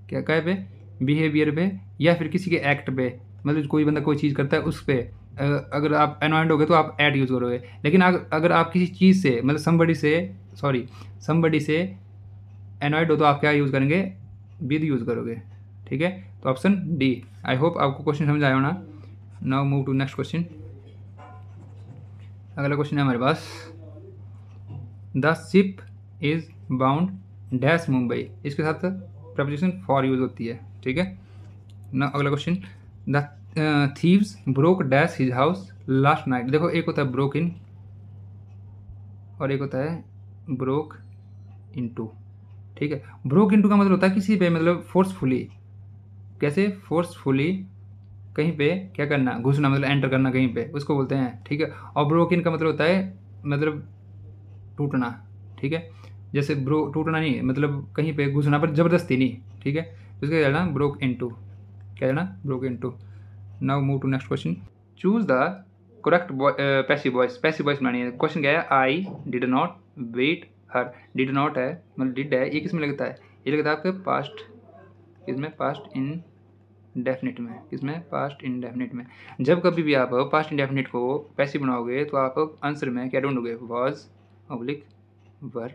क्या कहे पे, बिहेवियर पे, या फिर किसी के एक्ट पे, मतलब कोई बंदा कोई चीज़ करता है उस पर अगर आप अनॉइड हो गए तो आप ऐड यूज़ करोगे। लेकिन अगर आप किसी चीज़ से, मतलब समबडी से एनॉइड हो तो आप क्या यूज़ करेंगे, विद यूज़ करोगे, ठीक है। तो ऑप्शन डी। आई होप आपको क्वेश्चन समझ आया होना। Now move to next question. अगला क्वेश्चन है हमारे पास, the ship is bound dash Mumbai. इसके साथ प्रपोजिशन फॉर यूज़ होती है, ठीक है ना। अगला question, the thieves broke dash his house last night. देखो, एक होता है ब्रोक इन और एक होता है ब्रोक इनटू, ठीक है। ब्रोक इनटू का मतलब होता है किसी पे, मतलब फोर्सफुली, कैसे, फोर्सफुली कहीं पे क्या करना, घुसना, मतलब एंटर करना कहीं पे, उसको बोलते हैं, ठीक है। और ब्रोक इन का मतलब होता है मतलब टूटना, ठीक है। जैसे टूटना नहीं, मतलब कहीं पे घुसना पर ज़बरदस्ती नहीं, ठीक है। तो इसका जाना ब्रोक इनटू, क्या जाना, broke into. Now move to next question. Choose the correct passive voice. Passive voice बनानी है। क्वेश्चन क्या है, I did not wait her. Did not है, मतलब डिड है, ये किस में लगता है, ये लगता है आपके पास्ट, किसमें, पास्ट इन डेफिनेट में, किसमें, पास्ट इंडेफिनिट में। जब कभी भी आप पास्ट इंडेफिनिट को पैसिव बनाओगे तो आप आंसर में क्या ढूंढोगे, was oblique were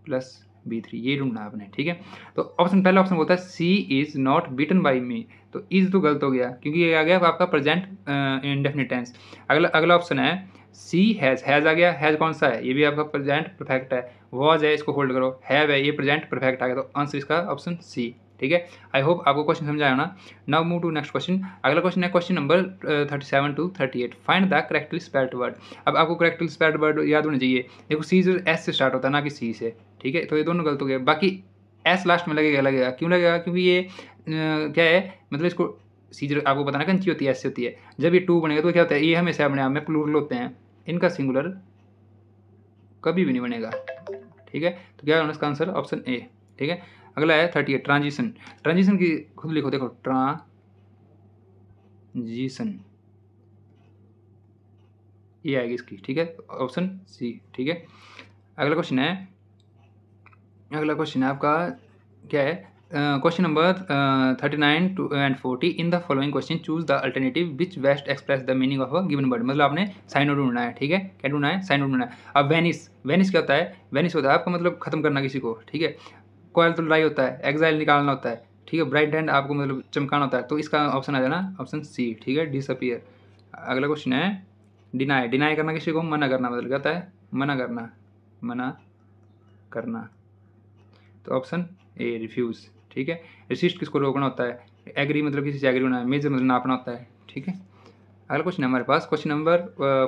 plus B3, ये ढूंढना आपने, ठीक है। तो ऑप्शन, पहला ऑप्शन बोलता है सी इज़ नॉट बीटन बाई मी। तो इज़ तो गलत हो गया क्योंकि ये आ गया आपका प्रेजेंट इंडेफिनिट टेंस। अगला ऑप्शन है सी हैज़ आ गया। हैज़ कौन सा है, ये भी आपका प्रेजेंट परफेक्ट है। वॉज है, इसको होल्ड करो। हैव है, ये प्रेजेंट परफेक्ट आ गया। तो आंसर इसका ऑप्शन सी, ठीक है। आई होप आपको क्वेश्चन समझ आया ना। Now move to next question. अगला क्वेश्चन है question number 37 to 38। Find the correctly spelled word. अब आपको करेक्टली स्पेल्ड वर्ड याद होने चाहिए। देखो, सी जो एस से स्टार्ट होता है ना कि सी से, ठीक है। तो ये दोनों गलत हो गए। बाकी एस लास्ट में लगेगा, क्यों लगेगा, क्योंकि ये क्या है, मतलब इसको सी जो आपको बताना कंची होती है, एस से होती है। जब ये टू बनेगा तो क्या होता है, ये हमेशा अपने आप में प्लूरल होते हैं, इनका सिंगुलर कभी भी नहीं बनेगा, ठीक है। तो क्या होना इसका आंसर, ऑप्शन ए, ठीक है। अगला है 38 ट्रांजिशन। ट्रांजिशन की खुद लिखो, देखो ट्रांजिशन, ये आएगी इसकी, ठीक है। ऑप्शन सी, ठीक है। अगला क्वेश्चन है आपका क्या है, question number 39 and 40। In the following question choose the alternative which best express the meaning of a given word. मतलब आपने साइन ढूंढना है, ठीक है। क्या ढूंढना है, साइन ढूंढना है। अब वेनिस क्या होता है, वेनिस होता है आपका मतलब खत्म करना किसी को, ठीक है। कॉयल तो लड़ाई होता है, एग्जाइल निकालना होता है, ठीक है। ब्राइट एंड आपको मतलब चमकाना होता है। तो इसका ऑप्शन आ जाना ऑप्शन सी, ठीक है, डिसअपियर। अगला क्वेश्चन है डिनाई करना किसी को, मना करना, मतलब क्या होता है, मना करना। तो ऑप्शन ए, रिफ्यूज़, ठीक है। रेसिस्ट किसको रोकना होता है, एग्री मतलब किसी से एग्री होना है, मेजर मतलब नापना होता है, ठीक है। अगला क्वेश्चन है हमारे पास क्वेश्चन नंबर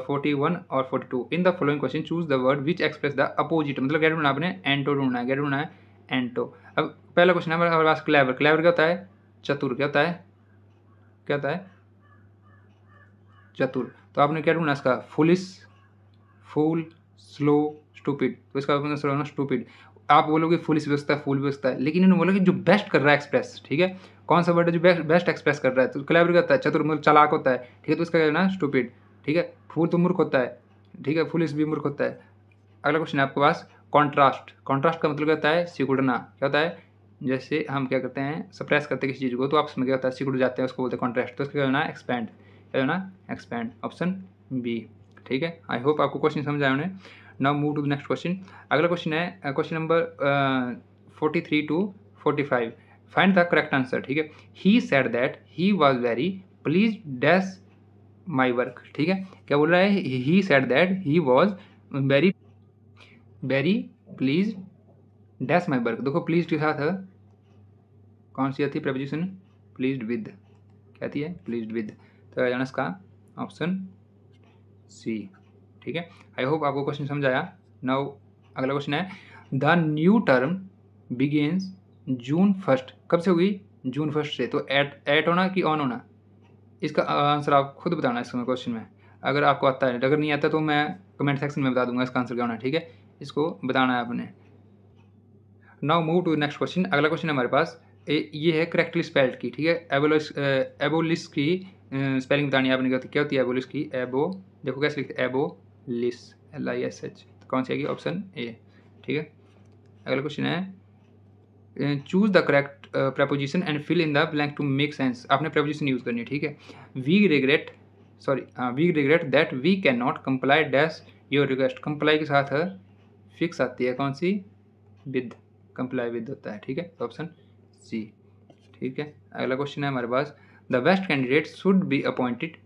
41 और 42। In the following question choose the word which express the opposite. मतलब क्या ढूंढना आपने, एंटो ढूंढना है। क्या ढूंढना है, एंटो। अब पहला क्वेश्चन है हमारे पास क्लेवर। क्लेवर क्या होता है, चतुर। क्या होता है, चतुर। तो आपने क्या ढूंढना इसका, फुलिश, फूल, स्लो, स्टूपिड। तो इसका आंसर होना स्टूपिड। आप बोलोगे फुलिश भी हो सकता है, फुल भी हो सकता है, लेकिन इन्होंने बोला कि जो बेस्ट कर रहा है एक्सप्रेस, ठीक है, कौन सा वर्ड है जो बेस्ट एक्सप्रेस कर रहा है, तो क्लेवर होता है, चतुर मतलब चालाक होता है, ठीक है, तो इसका क्या ना स्टूपिड, ठीक है, फूल तो मूर्ख होता है, ठीक है, फुलिश भी मूर्ख होता है। अगला क्वेश्चन है आपके पास कॉन्ट्रास्ट। कॉन्ट्रास्ट का मतलब क्या होता है, सिकुड़ना। क्या होता है, जैसे हम क्या करते हैं, सप्रेस करते हैं किसी चीज़ को, तो आपस में क्या होता है, सिकुड़ जाते हैं, उसको बोलते हैं कॉन्ट्रास्ट। तो इसका क्या होना है, एक्सपैंड। क्या होना, एक्सपैंड, ऑप्शन बी, ठीक है। आई होप आपको क्वेश्चन समझ आया उन्हें। Now move to the next question. अगला क्वेश्चन है question number 43 to 45। Find the correct answer, ठीक है। He said that he was very please dash my work, ठीक है। क्या बोल रहा है, he said that he was very please dash my work. देखो प्लीज के साथ कौन सी आती है प्रेपोजिशन, प्लीज्ड विद। क्या आती है, प्लीज्ड विद। तो आ जाना इसका ऑप्शन सी, ठीक है। आई होप आपको क्वेश्चन समझ आया। नाउ अगला क्वेश्चन है, द न्यू टर्म बिगेन्स जून 1। कब से हुई, जून 1 से। तो एट होना कि ऑन होना, इसका आंसर आप खुद बताना इस समय क्वेश्चन में, अगर आपको आता है। अगर नहीं आता तो मैं कमेंट सेक्शन में बता दूंगा इसका आंसर क्या होना है, ठीक है। इसको बताना है आपने। Now move to next question. अगला क्वेश्चन है हमारे पास, ये है करेक्टली स्पेल्ड की, ठीक है। एबोलिस की स्पेलिंग बतानी है आपने। क्या होती है एबोलिस की, एबो, देखो कैसे लिखते हैं, एबोलिस, LISH। तो कौन सी आएगी, ऑप्शन ए, ठीक है। अगला क्वेश्चन है, choose the correct preposition and fill in the blank to make sense. आपने प्रपोजिशन यूज करनी है, ठीक है। We regret that we can not comply dash your request. Comply के साथ फिक्स आती है कौन सी, विद, कंप्लाई विद होता है, ठीक है, तो ऑप्शन सी, ठीक है। अगला क्वेश्चन है हमारे पास, the best candidate should be appointed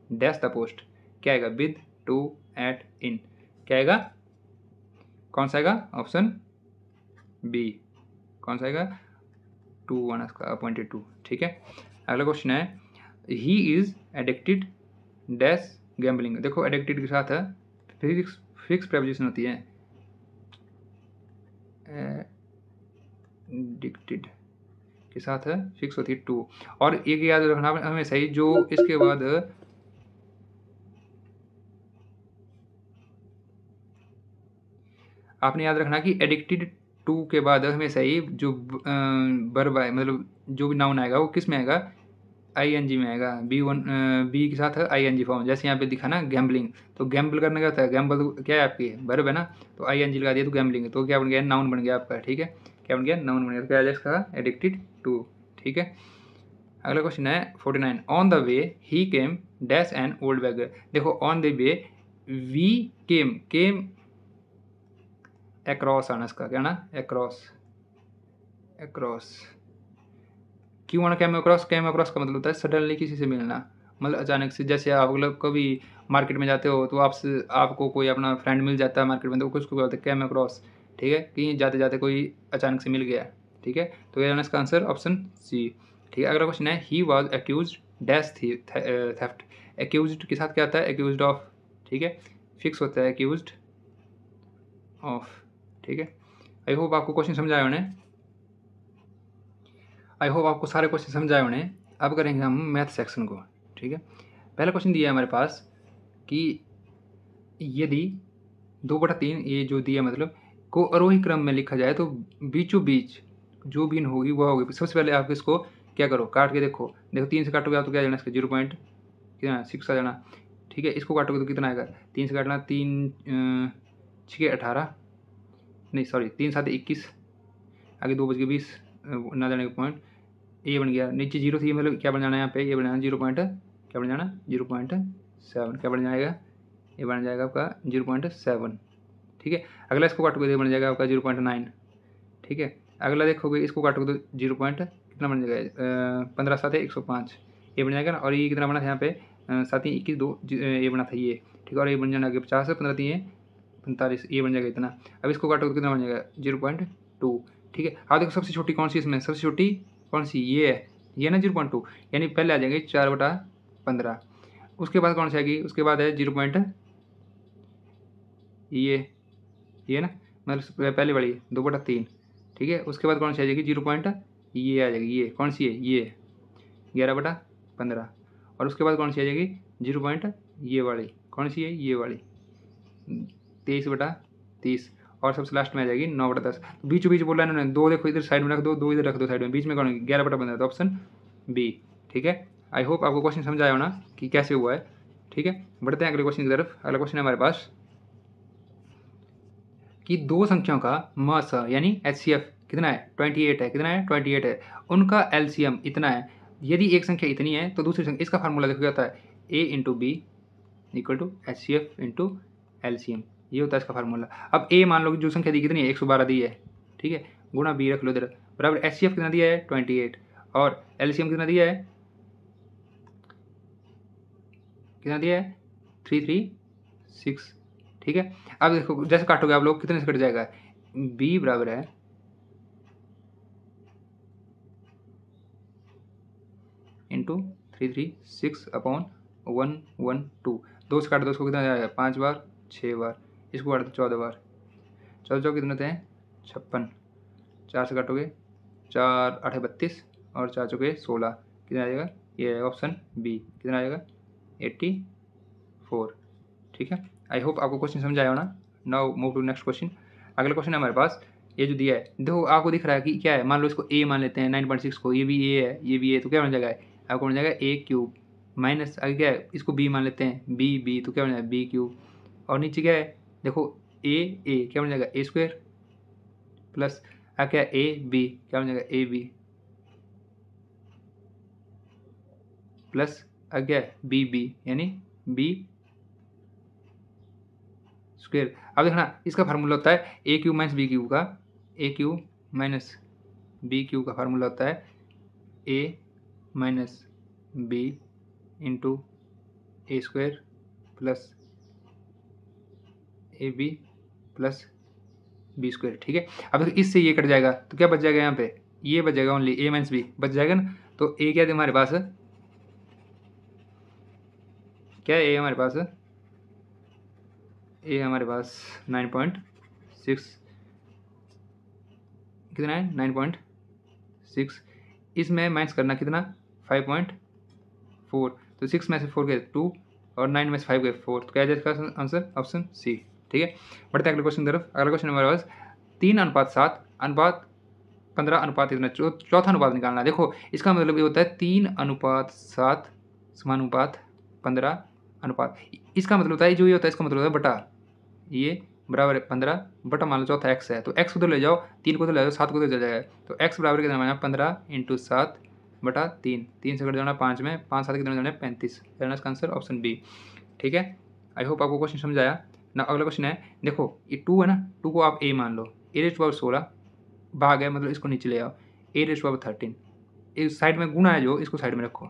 dash the post. क्या आएगा, विद, टू, एट, इन। क्या आएगा, कौन सा आएगा, ऑप्शन बी, कौन सा आएगा, 2 वन इसका, अपॉइंटेड टू, ठीक है। अगला क्वेश्चन है, he is addicted dash gambling. देखो एडिक्टेड के साथ है फिक्स प्रेपोजिशन होती है, एडिक्टेड के साथ है फिक्स होती है टू। और एक याद रखना हमें सही, जो इसके बाद आपने याद रखना कि एडिक्टेड टू के बाद हमेशा ही जो वर्ब है, मतलब जो भी नाउन आएगा वो किस में आएगा, ING में आएगा। बी के साथ है ING फॉर्म। जैसे यहाँ पे दिखा ना गैम्बलिंग, तो गैम्बल करने का होता है, गैम्बल तो क्या है आपकी वर्ब है ना, तो ING लगा दिया तो गैम्बलिंग, तो क्या बन गया, नाउन बन गया आपका, ठीक है। क्या बन गया, नाउन बन गया। तो क्या है इसका, एडिक्टेड टू, ठीक है। अगला क्वेश्चन है 49। On the way he came dash an old beggar. देखो on the way we came across आना इसका, क्या ना, एक्रॉस, क्यों आना कैम अक्रॉस। कैम अक्रॉस का मतलब होता है सडनली किसी से मिलना, मतलब अचानक से। जैसे आप लोग कभी मार्केट में जाते हो तो आपको कोई अपना फ्रेंड मिल जाता है मार्केट में, तो कुछ को बोलते हैं कैम अक्रॉस, ठीक है, कहीं जाते जाते कोई अचानक से मिल गया, ठीक है। तो ये इसका आंसर ऑप्शन सी, ठीक है। अगला क्वेश्चन है, he was accuse dash theft. Accuse के साथ क्या आता है, एक्यूज ऑफ, ठीक है, फिक्स होता है एक्यूज ऑफ, ठीक है। आई होप आपको क्वेश्चन समझ आए उन्हें, आई होप आपको सारे क्वेश्चन समझ आए उन्हें। अब करेंगे हम मैथ सेक्शन को, ठीक है। पहला क्वेश्चन दिया है हमारे पास कि यदि 2/3 ये जो दिया मतलब को आरोही क्रम में लिखा जाए तो बीचों बीच जो भी होगी वह होगी। सबसे पहले आप इसको क्या करो, काट के देखो 3 से काटोगे आप तो क्या जाना, इसका 0.6 आ जाना, ठीक है। इसको काटोगे तो कितना आएगा, 3 से काटना, 3 6 18, नहीं सॉरी 3 7 21, आगे 2 बज के 20 ना जाने का पॉइंट, ये बन गया, नीचे 0 थी मतलब क्या बन जाना है यहाँ पे, ये बन जाना 0. क्या बन जाना 0.7, क्या बन जाएगा, ये बन जाएगा आपका 0.7, ठीक है। अगला इसको काटोगे तो बन जाएगा आपका 0.9, ठीक है। अगला देखोगे इसको काटोगे तो 0. कितना बन जाएगा, 15 7 105, ये बन जाएगा ना। और ये कितना बना था यहाँ पे, 7 21 2, ये बना था ये, ठीक है। और ये बन जाना आगे 50 है, 15 3 45, ये बन जाएगा इतना। अब इसको काटोगे तो कितना बन जाएगा 0.2, ठीक है। अब देखो सबसे छोटी कौन सी इसमें, सबसे छोटी कौन सी, ये है, ये ना 0.2, यानी पहले आ जाएंगे 4/15। उसके बाद कौन सी आएगी, उसके बाद है 0. ये ना, मतलब पहले वाली 2/3, ठीक है। उसके बाद कौन सी आ जाएगी 0. ये आ जाएगी, ये कौन सी है, ये 11/15। और उसके बाद कौन सी आ जाएगी 0. ये वाली कौन सी है, ये वाली 23/30। और सबसे लास्ट में आ जाएगी 9/10। तो बीचों बीच बोला इन्होंने 2 देखो इधर साइड में रख दो, 2 इधर रख दो साइड में, बीच में कौन 11/15, तो ऑप्शन बी। ठीक है, आई होप आपको क्वेश्चन समझ आया होना कि कैसे हुआ है। ठीक है, बढ़ते हैं अगले क्वेश्चन की तरफ। अगला क्वेश्चन है हमारे पास कि दो संख्याओं का मास यानी HCF कितना है 28 है, कितना है 28 है, उनका LCM इतना है। यदि एक संख्या इतनी है तो दूसरी संख्या, इसका फार्मूला देखो क्या होता है, A into B equal to HCF into LCM, ये होता है इसका फार्मूला। अब A मान लो कि जो संख्या दी कितनी है 112 दी है, ठीक है, गुणा B रख लो इधर, बराबर HCF कितना दिया है 28 और LCM कितना दिया है 336। ठीक है, अब देखो जैसे काटोगे आप लोग कितने से कट जाएगा, B बराबर है इंटू 336/112, 2 से काट दो, उसको कितना जाएगा 5 बार 6 बार, इसको काट दो 14 बार, 14 कितने होते हैं 56, 4 से काटोगे 4 8 32 और 4 चौके 16, कितना आ जाएगा, ये है ऑप्शन बी, कितना आ जाएगा 84। ठीक है, आई होप आपको क्वेश्चन समझ आया होना। Now move to next question. अगला क्वेश्चन है हमारे पास, ये जो दिया है देखो आपको दिख रहा है कि क्या है, मान लो इसको a मान लेते हैं 9.6 को, ये भी a है ये भी a, तो क्या बन जाएगा आपको बन जाएगा a³ माइनस आगे क्या है, इसको b मान लेते हैं b तो क्या बन जाएगा b³ और नीचे क्या है देखो a क्या बन जाएगा a² प्लस क्या है ab क्या बन जाएगा ab प्लस क्या है bb यानी b²। अब देखना इसका फार्मूला होता है a³ माइनस b³ का, a³ माइनस b³ का फार्मूला होता है a minus b into a² plus ab plus b²। ठीक है, अब देखो इससे ये कट जाएगा तो क्या बच जाएगा, यहाँ पे ये बच जाएगा ओनली a माइनस b बच जाएगा ना, तो a क्या है हमारे पास, क्या है a हमारे पास, a हमारे पास 9.6 कितना है 9.6, इसमें माइनस करना कितना 5.4, तो 6 में से 4 गए 2 और 9 में से 5 गए 4, तो क्या है इसका आंसर ऑप्शन सी। ठीक है, बढ़ते हैं अगले क्वेश्चन की तरफ। अगला क्वेश्चन हमारे पास 3:7:15 इतना चौथा अनुपात निकालना। देखो इसका मतलब ये होता है 3:7 समानुपात 15 अनुपात, इसका मतलब होता है जो ये होता है इसका मतलब होता है बटा, ये बराबर है 15 बटा मान लो चौथा x है, तो x को तो ले जाओ 3 को तो ले जाओ 7 को तो ले जाएगा, तो x बराबर कितना बना 15 × 7/3, 3 से कट जाना 5 में, 5 7 कितना जाना 35, करना इसका आंसर ऑप्शन बी। ठीक है, आई होप आपको क्वेश्चन समझ आया ना। अगला क्वेश्चन है देखो ये 2 है ना, 2 को आप a मान लो, a⁻16 भाग है मतलब इसको नीचे ले आओ, a⁻13 इस साइड में गुणा है जो इसको साइड में रखो,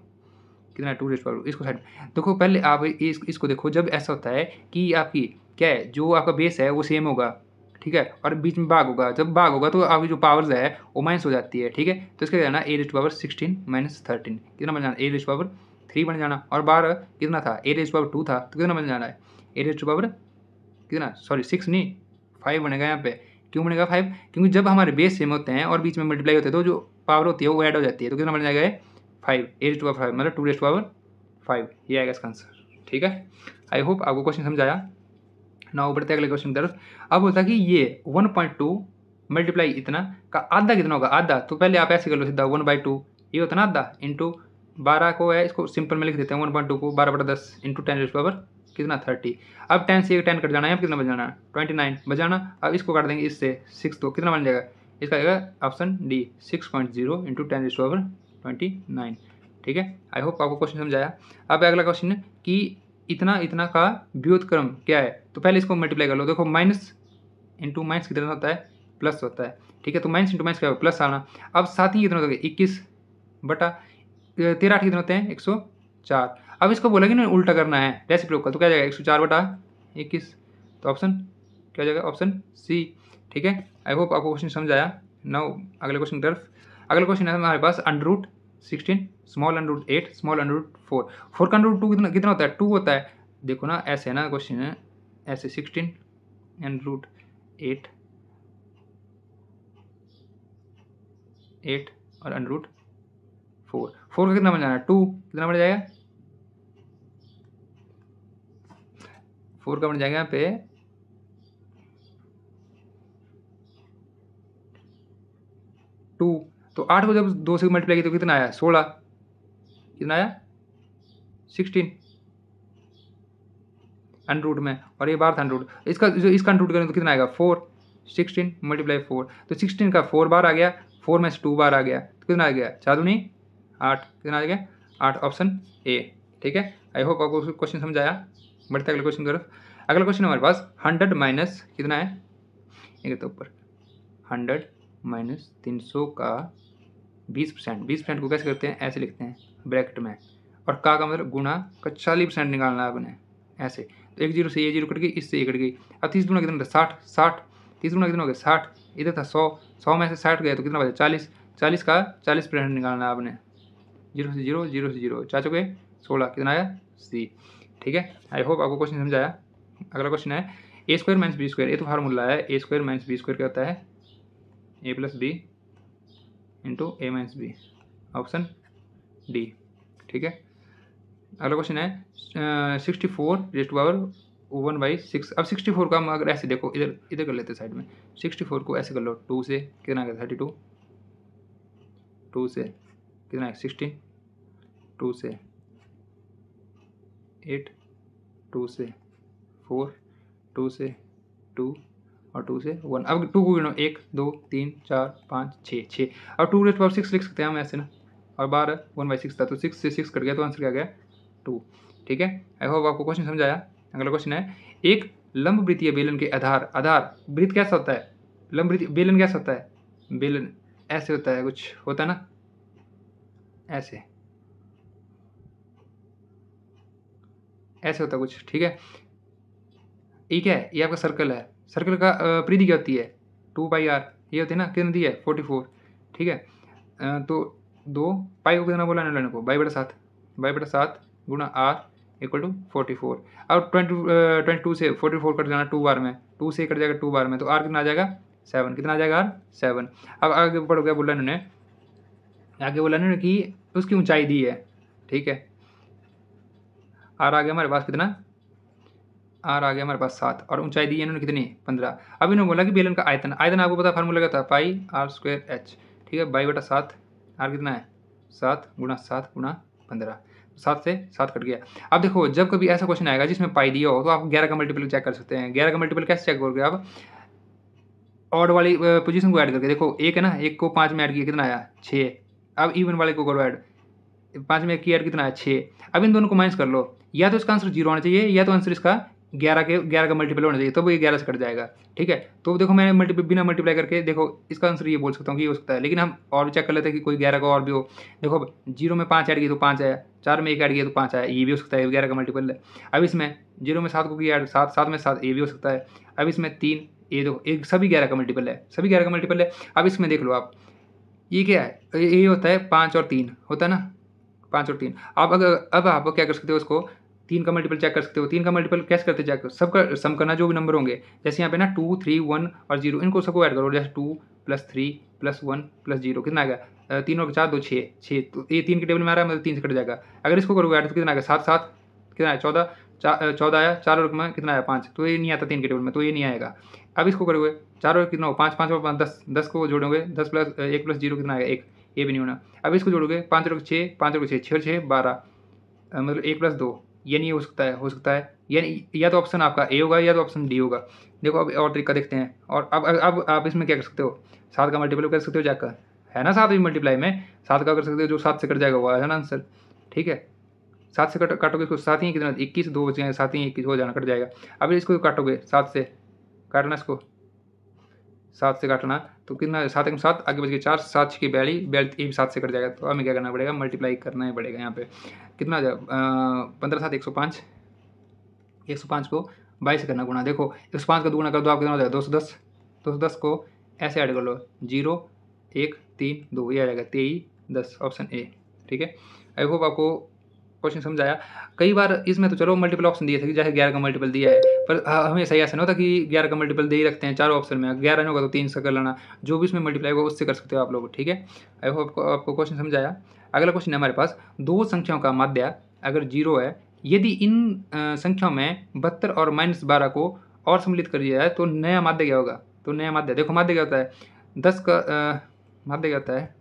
कितना है 2 इसको साइड में देखो। पहले आप इसको देखो, जब ऐसा होता है कि आपकी क्या है जो आपका बेस है वो सेम होगा, ठीक है, और बीच में भाग होगा, जब भाग होगा तो आपकी जो पावर्स है वो माइनस हो जाती है। ठीक है, तो इसका जाना a⁻16 - 13 कितना बन जाना a⁻3 बन जाना, और बाहर कितना था a⁻2 था तो कितना बन जाना है a⁻, कितना सॉरी 6 नहीं 5 बनेगा यहाँ पे। क्यों बनेगा 5, क्योंकि जब हमारे बेस सेम होते हैं और बीच में मल्टीप्लाई होते हैं तो जो पावर होती है वो ऐड हो जाती है, तो कितना बन जाएगा 5 a⁻5 मतलब 2⁻5, ये आएगा इसका आंसर। ठीक है, आई होप आपको क्वेश्चन समझ आया ना। बढ़ते अगले क्वेश्चन की तरफ। अब होता है कि ये 1.2 मल्टीप्लाई इतना का आधा कितना होगा, आधा, तो पहले आप ऐसे कर लो सीधा 1/2 ये होता है ना आधा, इंटू 12 को है, इसको सिंपल में लिख देते हैं 1.2 को 12/10 इंटू 10⁻, कितना 30। अब 10 से 10 कट जाना है, अब कितना बच जाना 29 बच जाना। अब इसको काट देंगे इससे 6, तो कितना बन जाएगा इसका आएगा ऑप्शन डी 6.0 इंटू 10⁻29। ठीक है, आई होप आपको क्वेश्चन समझ आया। अब अगला क्वेश्चन है कि इतना इतना का व्युत्क्रम क्या है, तो पहले इसको मल्टीप्लाई कर लो। देखो माइनस इंटू माइनस कितना होता है प्लस होता है, ठीक है, तो माइनस इंटू माइनस क्या होगा प्लस आना। अब साथ ही कितना होता है 21 बटा 13 8 कितने होते हैं 104। अब इसको बोला कि ना उल्टा करना है रेसिप्रोकल, तो क्या जाएगा 104/21, तो ऑप्शन क्या जाएगा ऑप्शन सी। ठीक है, आई होप आपको क्वेश्चन समझ आया। नाउ अगले क्वेश्चन की तरफ। अगला क्वेश्चन है हमारे पास √16 स्मॉल √8 स्मॉल √4, 4 का √2 कितना होता है 2 होता है। देखो ना ऐसे है ना क्वेश्चन है ऐसे 16 √8 8 और √4, 4 का कितना बन जाना 2 कितना बन जाएगा 4 का बन जाएगा यहाँ पे 2, तो 8 को जब 2 से मल्टीप्लाई किया तो कितना आया 16, कितना आया 16 अंडरूट में, और ये बार था अंडरूट, इसका जो इसका अंडरूट करें तो कितना आएगा 4, 16 मल्टीप्लाई 4, तो 16 का 4 बार आ गया, 4 में से 2 बार आ गया, तो कितना आ गया 4 दूनी 8, कितना आ गया 8, ऑप्शन ए। ठीक है, आई होप आपको क्वेश्चन समझ आया। बढ़ते अगले क्वेश्चन की तरफ। अगला क्वेश्चन हमारे पास 100 माइनस कितना है, ये तो ऊपर 100 माइनस 300 का 20%, 20% को कैसे करते हैं, ऐसे लिखते हैं ब्रैकेट में, और का मतलब गुणा का 40% निकालना है आपने ऐसे, तो एक जीरो से ये जीरो कट गई, इससे ये कट गई। अब 30 गुना कितना था 60, 60 30 गुना कितना हो गया 60, इधर था 100, 100 में से 60 गया तो कितना बचा 40, 40 का 40% निकालना है आपने, जीरो से जीरो, जीरो से जीरो, 4 चौके 16, कितना आया सी। ठीक है, आई होप आपको क्वेश्चन समझ आया। अगला क्वेश्चन है ए स्क्वायर माइनस बी स्क्वायर, ये तो फार्मूला है, ए स्क्वायर माइनस बी स्क्वायर क्या होता है, ए प्लस बी इंटू ए माइनस बी, ऑप्शन डी। ठीक है, अगला क्वेश्चन है 64 रेज़ टू पावर 1/6। अब 64 को हम अगर ऐसे देखो, इधर इधर कर लेते हैं साइड में, 64 को ऐसे कर लो, 2 से कितना आ गया 32, 2 से कितना है 16, 2 से 8, 2 से 4, 2 से 2 और 2 से 1। अब 2 को गिनो, 1 2 3 4 5 6, 6। अब 2 रेज़ टू पावर 6 लिख सकते हैं हम ऐसे ना, और 12 1/6 था, तो 6 से 6 कट गया, तो आंसर क्या गया 2। ठीक है, आई होप आपको क्वेश्चन समझ आया। अगला क्वेश्चन है एक लंब वृत्तीय बेलन के आधार वृत्त कैसा होता है, लंब वृत्तीय बेलन कैसा होता है, बेलन ऐसे होता है, कुछ होता है ना ऐसे, ऐसे होता है कुछ। ठीक है, ये क्या है, ये आपका सर्कल है, सर्कल का परिधि क्या होती है 2πr, ये होती है ना, कितनी दी है 44। ठीक है, तो 2 पाई को कितना बोला ना को, बाई बटा 7 गुणा आर इक्वल टू 44। अब 22 से 44 कट जाना 2 बार में, 2 से कट जाएगा 2 बार में, तो आर कितना आ जाएगा 7, कितना आ जाएगा आर 7। अब आगे बढ़ो, क्या बोला इन्होंने, आगे बोला इन्होंने कि उसकी ऊंचाई दी है। ठीक है, आर आ गया हमारे पास कितना, आर आ गया हमारे पास 7, और ऊंचाई दी है इन्होंने कितनी 15। अब इन्होंने बोला कि बेलन का आयतन, आयतन आपको पता फार्मूला क्या था पाई आर स्क्वायर एच। ठीक है, बाई बटा 7, आर कितना है 7 गुणा 7 गुणा 15, 7 से 7 कट गया। अब देखो, जब कभी ऐसा क्वेश्चन आएगा जिसमें पाई दिया हो, तो आप 11 का मल्टीपल चेक कर सकते हैं। 11 का मल्टीपल कैसे चेक करोगे आप, ऑड वाली पोजीशन को ऐड करके, देखो 1 है ना, 1 को 5 में ऐड किया कितना आया 6। अब इवन वाले को करो ऐड, 5 में 1 की ऐड कितना आया 6। अब इन दोनों को माइनस कर लो, या तो इसका आंसर 0 होना चाहिए, या तो आंसर इसका 11 का मल्टीपल होना चाहिए, तो ये 11 से कट जाएगा। ठीक है, तो देखो मैं बिना मल्टीप्लाई करके देखो इसका आंसर ये बोल सकता हूँ कि ये हो सकता है, लेकिन हम और भी चेक कर लेते हैं कि कोई 11 का और भी हो। देखो 0 में 5 ऐड किया तो 5 आया, 4 में 1 ऐड किया तो 5 आया, ये भी हो सकता है 11 का मल्टीपल है। अब इसमें 0 में 7 को किया ऐड, 7 में 7, ये भी हो सकता है। अब इसमें 3, ये देखो एक सभी 11 का मल्टीपल है, सभी 11 का मल्टीपल है। अब इसमें देख लो आप, ये क्या है, ये होता है 5 और 3 होता है ना, 5 और 3। आप अब आप क्या कर सकते हो, उसको 3 का मल्टीपल चेक कर सकते हो। 3 का मल्टीपल कैसे करते चेक, सबका सम करना, जो भी नंबर होंगे, जैसे यहाँ पे ना 2 3 1 और 0, इनको सबको ऐड करो, जैसे 2 + 3 + 1 + 0 कितना आएगा 3 और 4 2 6, 6, तो ये 3 के टेबल में आ रहा है, मतलब 3 से कट जाएगा। अगर इसको करोगे ऐड तो कितना आएगा 7 7 कितना आया 14, 14 आया, 4 और में कितना आया 5, तो ये नहीं आता 3 के टेबल में, तो ये नहीं आएगा। अब इसको करोगे 4 और कितना हो 5, 5 और 5 10, 10 को जोड़ोगे, 10 + 1 + 0 कितना आएगा 1, ये भी नहीं होना। अब इसको जोड़ोगे 5 और 6, 5 और 6, 6 और 6 12, मतलब 1 + 2, ये नहीं हो सकता है, यानी या तो ऑप्शन आपका ए होगा या तो ऑप्शन डी होगा। देखो अब और तरीका देखते हैं, और अब आप इसमें क्या कर सकते हो, 7 का मल्टीपल कर सकते हो जाकर, है ना 7 भी मल्टीप्लाई में 7 का कर सकते हो, जो 7 से कट जाएगा वो है ना आंसर। ठीक है, 7 से काटोगे इसको, 7 ही कितना 21, 2 बचे हैं, 7 ही 21 हो जाना, कट जाएगा। अब इसको काटोगे 7 से, काटना इसको 7 से काटना, तो कितना 7 1 7, आगे बच गए 4, 7 6 42, 42 ये भी 7 से कट जाएगा। तो हमें क्या करना पड़ेगा, मल्टीप्लाई करना ही पड़ेगा। यहाँ पे कितना आ जाएगा 15 7 105, 105 को 22 से करना गुणा, देखो 105 का दुगुना कर दो, आप कितना हो जाएगा 210, 210 को ऐसे ऐड कर लो, 0 1 3 2, ये आ जाएगा 23 10, ऑप्शन ए। ठीक है, आई होप आपको क्वेश्चन समझ आया। कई बार इसमें तो चलो मल्टीपल ऑप्शन दिए थे कि जैसे 11 का मल्टीपल दिया है, पर हमें सही ऐसा नहीं होता कि 11 का मल्टीपल दे ही रखते हैं चारों ऑप्शन में, 11 नहीं होगा तो 3 से कर लेना, जो भी इसमें मल्टीप्लाई होगा उससे कर सकते हो आप लोग। ठीक है, आई होप आपको क्वेश्चन समझ आया। अगला क्वेश्चन है हमारे पास, दो संख्याओं का माध्य अगर 0 है, यदि इन संख्याओं में 72 और -12 को और सम्मिलित कर दिया जाए तो नया माध्य क्या होगा। तो नया माध्य देखो, माध्य क्या होता है 10 का माध्य क्या होता है,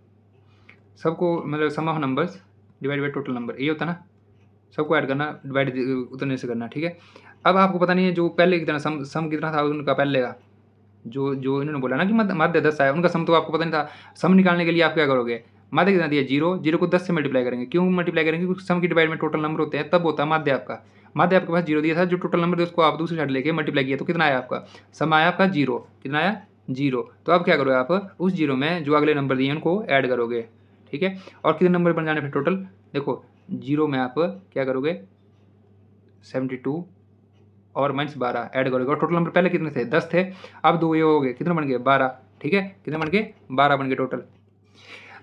सबको मतलब sum of numbers divide by total number, ये होता है ना, सबको ऐड करना डिवाइड उतने से करना, ठीक है। अब आपको पता नहीं है जो पहले कितना सम कितना था उनका पहले का, जो जो इन्होंने बोला ना कि माध्य 10 आया, उनका सम तो आपको पता नहीं था। सम निकालने के लिए आप क्या करोगे, माध्य कितना दिया 0, 0 को 10 से मल्टीप्लाई करेंगे। क्यों मल्टीप्लाई करेंगे, क्योंकि सम की डिवाइड में टोटल नंबर होते हैं, तब होता है माध्य आपका। माध्य आपके पास 0 दिया था, जो टोटल नंबर उसको आप दूसरी साइड लेके मल्टीप्लाई किया तो कितना आया आपका, सम आया आपका 0, कितना आया 0। तो अब क्या करोगे आप उस 0 में जो अगले नंबर दिए उनको ऐड करोगे, ठीक है। और कितने नंबर बन जाने फिर टोटल, देखो 0 में आप क्या करोगे 72 और -12 ऐड करोगे, और टोटल नंबर पहले कितने थे 10 थे, अब 2 ये हो गए, कितने बन गए 12, ठीक है। कितने बन गए 12 बन गए टोटल।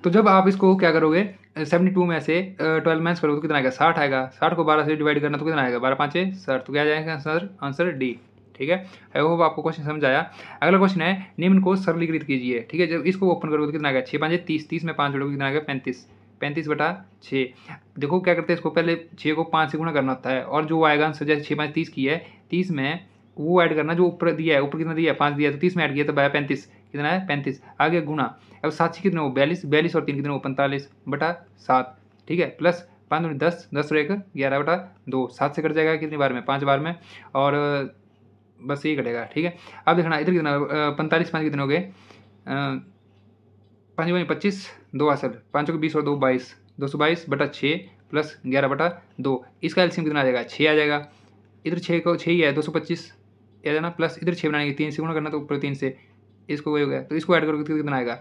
तो जब आप इसको क्या करोगे 72 में से 12 माइनस करोगे तो कितना आएगा 60 आएगा। 60 को 12 से डिवाइड करना तो कितना आएगा 12 5 60, तो क्या जाएगा आंसर, आंसर डी, ठीक है। आई होप आपको क्वेश्चन समझ आया। अगला क्वेश्चन है निम्न को सरलीकृत कीजिए, ठीक है। जब इसको ओपन करोगे तो कितना आएगा 6 5 30, 30 में 5 जोड़ोगे कितना आएगा 35, 35/6। देखो क्या करते हैं इसको, पहले 6 को 5 से गुणा करना होता है, और जो आएगा आंसर जैसे 6 5 30 की है, 30 में वो ऐड करना जो ऊपर दिया है, ऊपर कितना दिया है 5 दिया है, तो 30 में ऐड किया तो आया 35, कितना है 35, आगे गुणा। अब 7 से कितने हो 42, 42 और 3 कितने हो 45/7, ठीक है। प्लस 5 दूनी 10, 10 और 1 11/2, 7 से कट जाएगा कितनी बार में 5 बार में, और बस यही कटेगा, ठीक है। अब देखना इधर कितना 45 5 कितने हो गए 5 25, 2 हासिल 5 को 20 और 2 22, 222/6 प्लस 11/2, इसका एलसीएम कितना आ जाएगा 6 आ जाएगा। इधर 6 को 6 ही है 225 आ जाना, प्लस इधर 6 बनाएंगे 3 से गुणा करना तो ऊपर 3 से, इसको वही हो गया, तो इसको ऐड करोगे तो कितना आएगा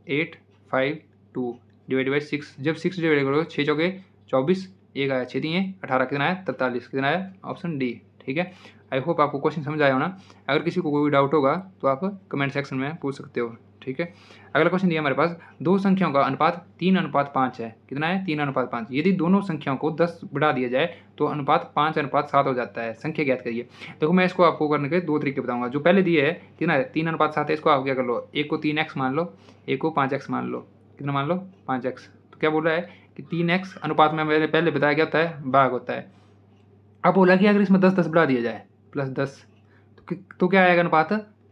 852 डिवाइड बाई 6। जब 6 डिवाइड करोगे 6 चौके 24, एक आया 6 3 18, कितना आया 43, कितना आया ऑप्शन डी, ठीक है। आई होप आपको क्वेश्चन समझ आया होना। अगर किसी को कोई डाउट होगा तो आप कमेंट सेक्शन में पूछ सकते हो, ठीक है। अगला क्वेश्चन दिया हमारे पास, दो संख्याओं का अनुपात 3:5 है, कितना है 3:5। यदि दोनों संख्याओं को 10 बढ़ा दिया जाए तो अनुपात 5:7 हो जाता है, संख्या ज्ञात करिए। देखो मैं इसको आपको करने के 2 तरीके बताऊंगा। जो पहले दिए है कितना है 3:7 है, इसको आप क्या कर लो, एक को 3x मान लो, एक को 5x मान लो, कितना मान लो 5x। तो क्या बोल रहा है कि 3x अनुपात में मैंने पहले बताया क्या होता है भाग होता है। अब बोला कि अगर इसमें 10 बढ़ा दिया जाए +10 तो क्या आएगा अनुपात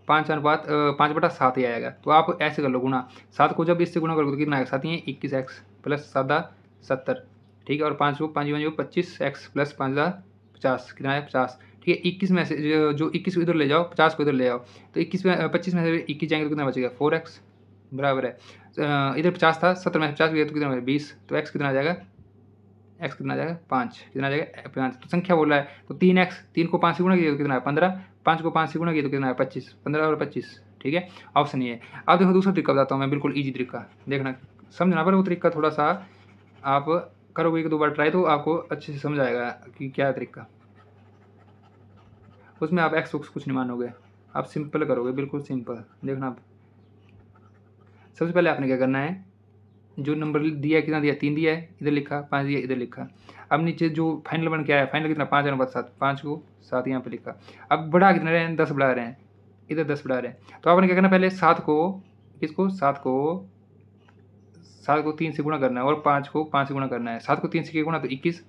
5:7 ही आएगा। तो आप ऐसे कर लो गुणा, 7 को जब इससे गुणा करोगे तो कितना आएगा 7 ही 21x प्लस 7 70, ठीक है। और 5 को 5 25x प्लस 5 50, कितना है 50, ठीक है। 21 में से जो 21 को इधर ले जाओ 50 को इधर ले जाओ, तो 21 में 25 में से 21 जाएंगे तो कितना बचेगा 4x बराबर है इधर 50 था 70 में 50 गया तो कितना 20, तो x कितना आ जाएगा, x कितना आ जाएगा 5, कितना आ जाएगा 5। तो संख्या बोल रहा है तो 3x, 3 को 5 से गुणा किया तो कितना है 15, 5 को 5 से गुणा किया तो कितना है 25, 15 और 25, ठीक है। ऑप्शन ये है। अब देखो दूसरा तरीका बताता हूँ मैं, बिल्कुल ईजी तरीका, देखना समझना, पर वो तरीका थोड़ा सा आप करोगे 1 2 बार ट्राई तो आपको अच्छे से समझ आएगा कि क्या है तरीका। उसमें आप एक्स कुछ नहीं मानोगे, आप सिंपल करोगे, बिल्कुल सिंपल। देखना आप सबसे पहले आपने क्या करना है, जो नंबर दिया कितना दिया 3 दिया है, इधर लिखा 5 दिया इधर लिखा। अब नीचे जो फाइनल बन के आया, फाइनल कितना 5:7, 5 को 7 यहाँ पे लिखा। अब बढ़ा कितने रहे हैं 10 बढ़ा रहे हैं, इधर 10 बढ़ा रहे हैं। तो आपने क्या करना पहले 7 को 3 से गुणा करना है, और 5 को 5 से गुणा करना है। 7 को 3 से किया गुणा तो 21,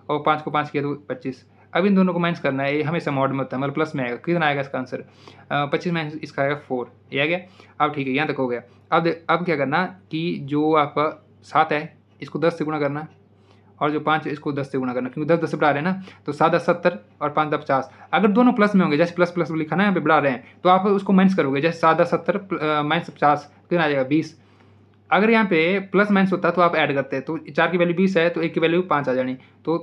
और 5 को 5 किया तो 25। अब इन दोनों को माइनस करना है, ये हमेशा मॉड में होता है, मतलब प्लस में आएगा, कितना आएगा इसका आंसर 25 माइनस इसका आएगा 4, ये आ गया। अब ठीक है यहाँ तक हो गया। अब क्या करना कि जो आपका 7 है इसको 10 से गुणा करना, और जो 5 है इसको 10 से गुणा करना, क्योंकि 10 10 से बढ़ा रहे हैं ना, तो 7 10 70 और 5 10 50। अगर दोनों प्लस में होंगे, जैसे प्लस प्लस लिखा ना यहाँ पे बढ़ा रहे हैं, तो आप उसको माइनस करोगे, जैसे 7 10 70 माइनस 50 कितना आ जाएगा 20। अगर यहाँ पे प्लस माइनस होता तो आप ऐड करते, तो 4 की वैल्यू 20 है तो 1 की वैल्यू 5 आ जानी, तो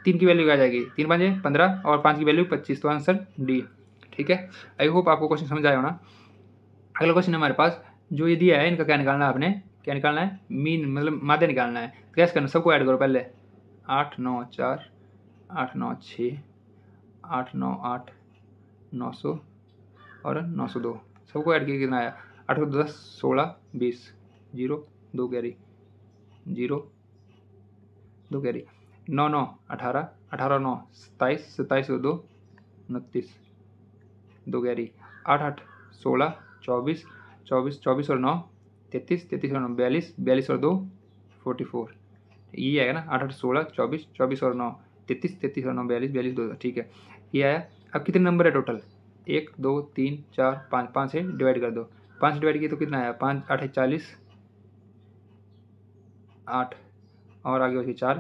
3 की वैल्यू आ जाएगी 3 5 15 और 5 की वैल्यू 25, तो आंसर डी, ठीक है। आई होप आपको क्वेश्चन समझ आया होना। अगला क्वेश्चन हमारे पास जो ये दिया है, इनका क्या निकालना है, आपने क्या निकालना है मीन मतलब माध्य निकालना है। कैसे करना, सबको ऐड करो पहले 8 9 4 8 9 6 8 9 8 900 और 902, सबको ऐड किया कितना आया 8 10 16 20 0 2 कैरी 0 2 कैरी 9 9 18 18 9 27 27 2 29 2 कैरी 8 8 16 24 24 24 और 9 33 33 और 9 42 42 और 2 44, ये आएगा ना 8 8 16 24 24 और 9 33 33 और 9 42 42 2, ठीक है ये आया। अब कितने नंबर है टोटल 1 2 3 4 5, 5 से डिवाइड कर दो, 5 से डिवाइड किया तो कितना आया, 5 8 40, 8 और आगे बची 4,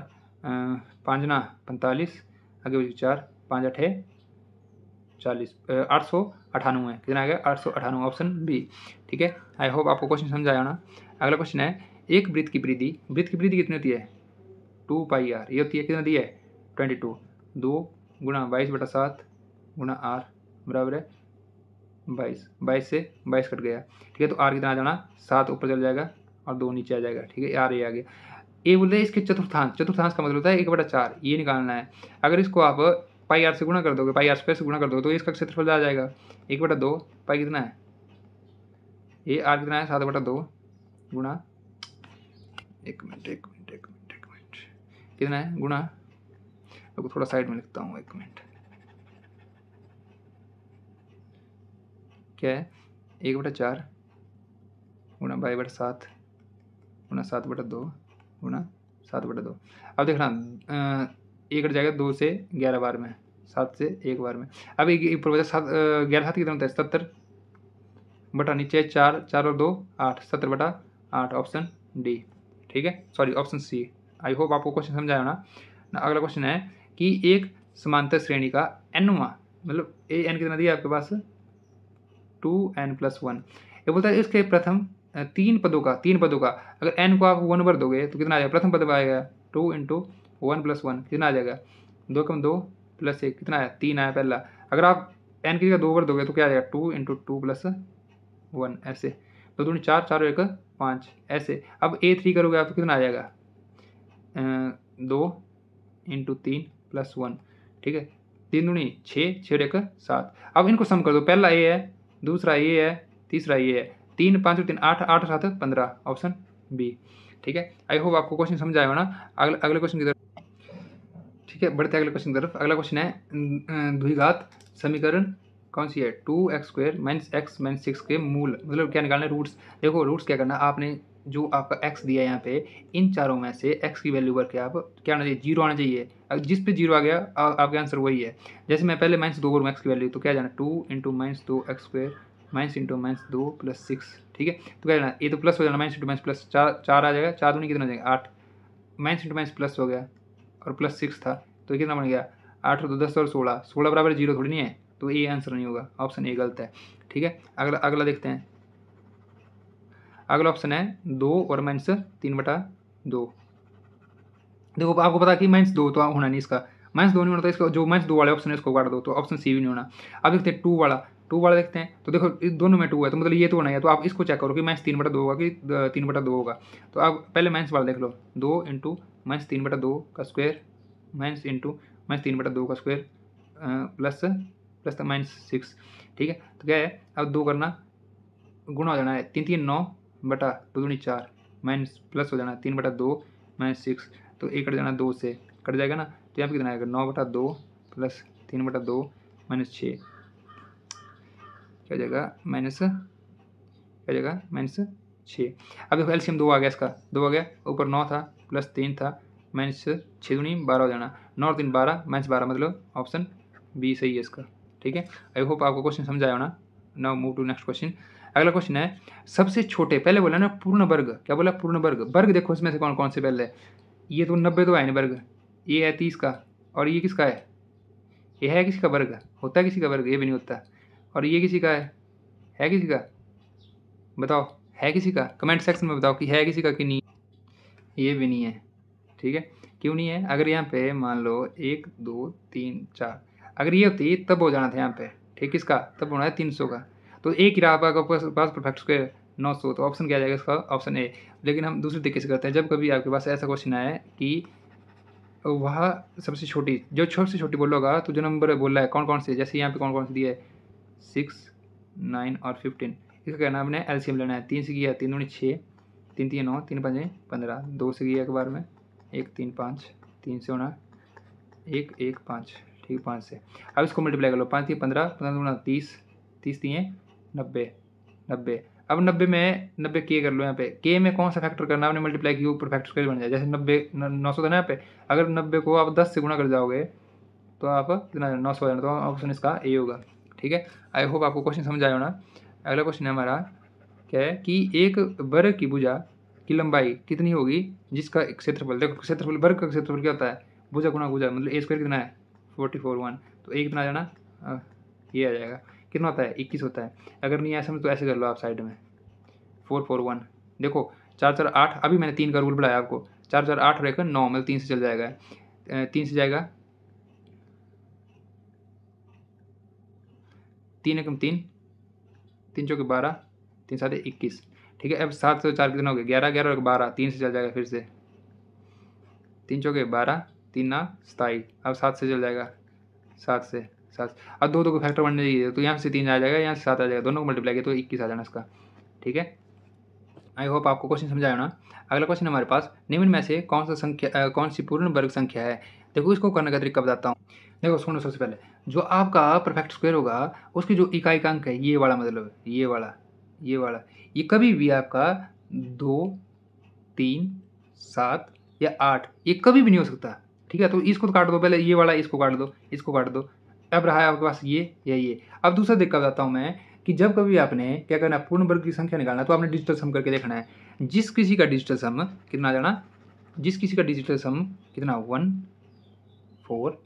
5 ना 45, आगे बची 4, 5 8 40, 898 है। कितना आ गया, 898, ऑप्शन बी। ठीक है, आई होप आपको क्वेश्चन समझ आया ना। अगला क्वेश्चन है, एक वृत्त की परिधि कितनी होती है, 2 पाई आर। ये होती है, कितना दिया है, 22। 2 गुणा 22/7 गुणा आर बराबर है 22। 22 से 22 कट गया। ठीक है, तो आर कितना आ जाना, 7 ऊपर चल जाएगा और 2 नीचे आ जाएगा। ठीक है, आर ये आ गया। ए बोलते हैं इसके चतुर्थांश का मतलब होता है 1/4, ये निकालना है। अगर इसको आप पाई आर से गुणा कर दोगे, पाई आर स्क्वायर से गुणा कर दोगे तो इसका क्षेत्रफल आ जाएगा 1/2। पाई कितना है, ये आर कितना है, 7/2 गुणा, एक मिनट कितना है, गुणा, तो थोड़ा साइड में लिखता हूँ, 1 मिनट। क्या है, 1/4 गुणा 22/7 गुणा 7/2 गुणा 7/2। अब देखना, एक कट जाएगा 2 से 11 बार में, 7 से 1 बार में। अब एक ऊपर बचा 7, 11 7 कितना होता है, 70 बटा नीचे 4, 4 और 2 8, 70/8, ऑप्शन डी। ठीक है, sorry option C. I hope आपको क्वेश्चन समझाया ना। अगला क्वेश्चन है कि एक समांतर श्रेणी का एनवा, मतलब ए एन कितना दिया आपके पास, 2n+1। ये बोलता है इसके प्रथम 3 पदों का अगर n को आप 1 भर दोगे तो कितना आ जाएगा, प्रथम पद आएगा 2 × 1+1 कितना आ जाएगा, 2 × 2 + 1 कितना आया, 3 आया पहला। अगर आप n की जगह 2 भर दोगे तो क्या आ जाएगा, 2 × 2 + 1 ऐसे, 2 दूनी 4, 4 और 1 5 ऐसे। अब A3 करोगे आप तो कितना आ जाएगा, 2 × 3 + 1। ठीक है, 3 दूनी 6, 6 और 1 7। अब इनको सम कर दो, पहला ए है, दूसरा ये है, तीसरा ये है, 3 5 और 3 8, 8 और 7 15, ऑप्शन बी। ठीक है, आई होप आपको क्वेश्चन समझ आएगा ना। अगले क्वेश्चन की तरफ, ठीक है, बढ़ते अगले क्वेश्चन की तरफ। अगला क्वेश्चन है, द्विघात समीकरण कौन सी है, 2x² - x - 6 के मूल, मतलब क्या निकालना है, रूट्स। देखो रूट्स क्या करना, आपने जो आपका x दिया है यहाँ पे, इन चारों में से x की वैल्यू करके आप क्या आना चाहिए, 0 आना चाहिए। जिस पे 0 आ गया आपका आंसर वही है। जैसे मैं पहले -2 करूँ x की वैल्यू, तो क्या जाना, 2 × -2x² - 2 + 6। ठीक है, तो क्या जाना, ये तो प्लस हो जाना, -× -+ 4 आ जाएगा, 4 दूनी कितना हो जाएगा 8, -× प्लस हो गया और +6 था तो ये कितना बन गया, 8 और 2 10 और 16, 16 बराबर 0 थोड़ी नहीं है, तो ये आंसर नहीं होगा, ऑप्शन ए गलत है। ठीक है, अगला देखते हैं। अगला ऑप्शन है 2 और -3/2। देखो आपको पता है कि -2 तो होना नहीं, इसका -2 नहीं होना, तो इसका जो -2 वाले ऑप्शन है इसको काट दो, तो ऑप्शन सी भी नहीं होना। अब देखते हैं 2 वाला देखते हैं, तो देखो इस दोनों में 2 है, तो मतलब ये तो होना है। तो आप इसको चेक करो कि -3/2 होगा कि 3/2 होगा। तो आप पहले माइनस वाला देख लो, 2 × -3/2 का स्क्वायर -3/2 का स्क्वायर प्लस -6। ठीक है, तो क्या है, अब 2 करना, गुणा हो जाना है, 3 3 9 बटा 2 दूनी 4 माइनस प्लस हो जाना है 3/2 -6, तो एक कट जाना 2 से, कट जाएगा ना, तो यहाँ पे कितना आएगा, 9/2 + 3/2 -6, क्या हो जाएगा, -6। अब देखो एलसीएम 2 आ गया, इसका 2 आ गया, ऊपर 9 था प्लस 3 था, -6 दूनी 12 हो जाना, 9 और 3 12, -12 मतलब ऑप्शन बी सही है इसका। ठीक है, आई होप आपको क्वेश्चन समझ आया ना। Now move to next question. अगला क्वेश्चन है, सबसे छोटे, पहले बोला ना पूर्ण वर्ग, क्या बोला, पूर्ण वर्ग देखो इसमें से कौन कौन से पहले, ये तो 90 तो है नहीं वर्ग, ये है 30 का, और ये किसका है, ये है किसी का वर्ग, होता है किसी का वर्ग, ये भी नहीं होता। और ये किसी का है किसी का, बताओ है किसी का, कमेंट सेक्शन में बताओ कि है किसी का कि नहीं, ये भी नहीं है। ठीक है, क्यों नहीं है, अगर यहाँ पे मान लो 1 2 3 4, अगर ये होती तब हो जाना था यहाँ पे, ठीक, किसका, तब होना है 300 का। तो एक ही रहा आपका पास परफेक्ट स्क्वायर 900, तो ऑप्शन क्या आ जाएगा इसका, ऑप्शन ए। लेकिन हम दूसरे तरीके से करते हैं, जब कभी आपके पास ऐसा क्वेश्चन आए कि वह सबसे छोटी, जो सबसे छोटी बोलोगा तो जो नंबर बोल रहा है कौन कौन से, जैसे यहाँ पे कौन कौन से दिए, 6 9 और 15, इसका कहना हमने एलसीएम लेना है। 3 से किया 3 दूनी 6, 3 3 9, 3 5 15, 2 से किया एक बार में 1 3 5, 3 से होना 1 1 5, ठीक, 5 से। अब इसको मल्टीप्लाई कर लो, 5 3 15, 15 दूना 30, 30 3 90, 90। अब 90 में 90 के कर लो, यहाँ पे के में कौन सा फैक्टर करना है, आपने मल्टीप्लाई किया ऊपर फैक्टर स्क्वायर बन जाए, जैसे 90 900 था ना यहाँ पे, अगर 90 को आप 10 से गुणा कर जाओगे तो आप कितना 900 हो जाना, तो ऑप्शन इसका ए होगा। ठीक है, आई होप आपको क्वेश्चन समझ आया होना। अगला क्वेश्चन है हमारा, क्या है कि एक वर्ग की भुजा की लंबाई कितनी होगी जिसका क्षेत्रफल, देखो क्षेत्रफल, वर्ग का क्षेत्रफल क्या होता है, भुजा गुणा भुजा, मतलब ए स्क्वायर कितना है 44 तो एक कितना आ जाना ये आ जाएगा, कितना होता है 21 होता है। अगर नहीं ऐसा तो ऐसे कर लो आप साइड में 441, देखो 4 4 8, अभी मैंने 3 का रूल बढ़ाया आपको, 4 4 8 रहेगा 9, मतलब 3 से चल जाएगा, 3 से जाएगा, 3 एकम 3, 3 चौके 12, 3 7 21, ठीक है। अब 7 से 4 कितना हो गया 11, 11 और 12, 3 से चल जाएगा फिर से, 3 चौके 12, 3 ना 27, अब 7 से चल जाएगा, 7 से 7, अब दो को फैक्टर बनने चाहिए, तो यहाँ से 3 आ जाएगा, यहाँ से 7 आ जाएगा, दोनों को मल्टीप्लाई किया तो 21 आ जाना इसका, ठीक है। आई होप आपको क्वेश्चन समझ आया ना। अगला क्वेश्चन हमारे पास, निम्न में से कौन सा संख्या कौन सी पूर्ण वर्ग संख्या है। देखो इसको करने का तरीका बताता हूँ। देखो सुनो, सबसे पहले जो आपका परफेक्ट स्क्वायर होगा उसकी जो इकाई का अंक है ये वाला, मतलब ये वाला, ये कभी भी आपका 2 3 7 या 8 ये कभी भी नहीं हो सकता, ठीक है। तो इसको तो काट दो पहले, ये वाला इसको काट दो, इसको काट दो, अब रहा है आपके पास ये या ये। अब दूसरा तरीका बताता हूँ मैं कि जब कभी आपने क्या करना है पूर्ण वर्ग की संख्या निकालना है तो आपने डिजिटल सम करके देखना है, जिस किसी का डिजिटल सम कितना आ जाना, जिस किसी का डिजिटल सम कितना 1 4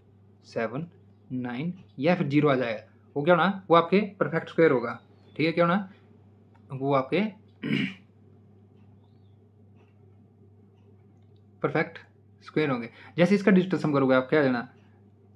7 9 या फिर 0 आ जाएगा, वो क्या होना, वो आपके परफेक्ट स्क्वायर होगा, ठीक है। क्या होना, वो आपके परफेक्ट स्क्वायर होंगे। जैसे इसका डिजिटल सम करोगे आप क्या देना,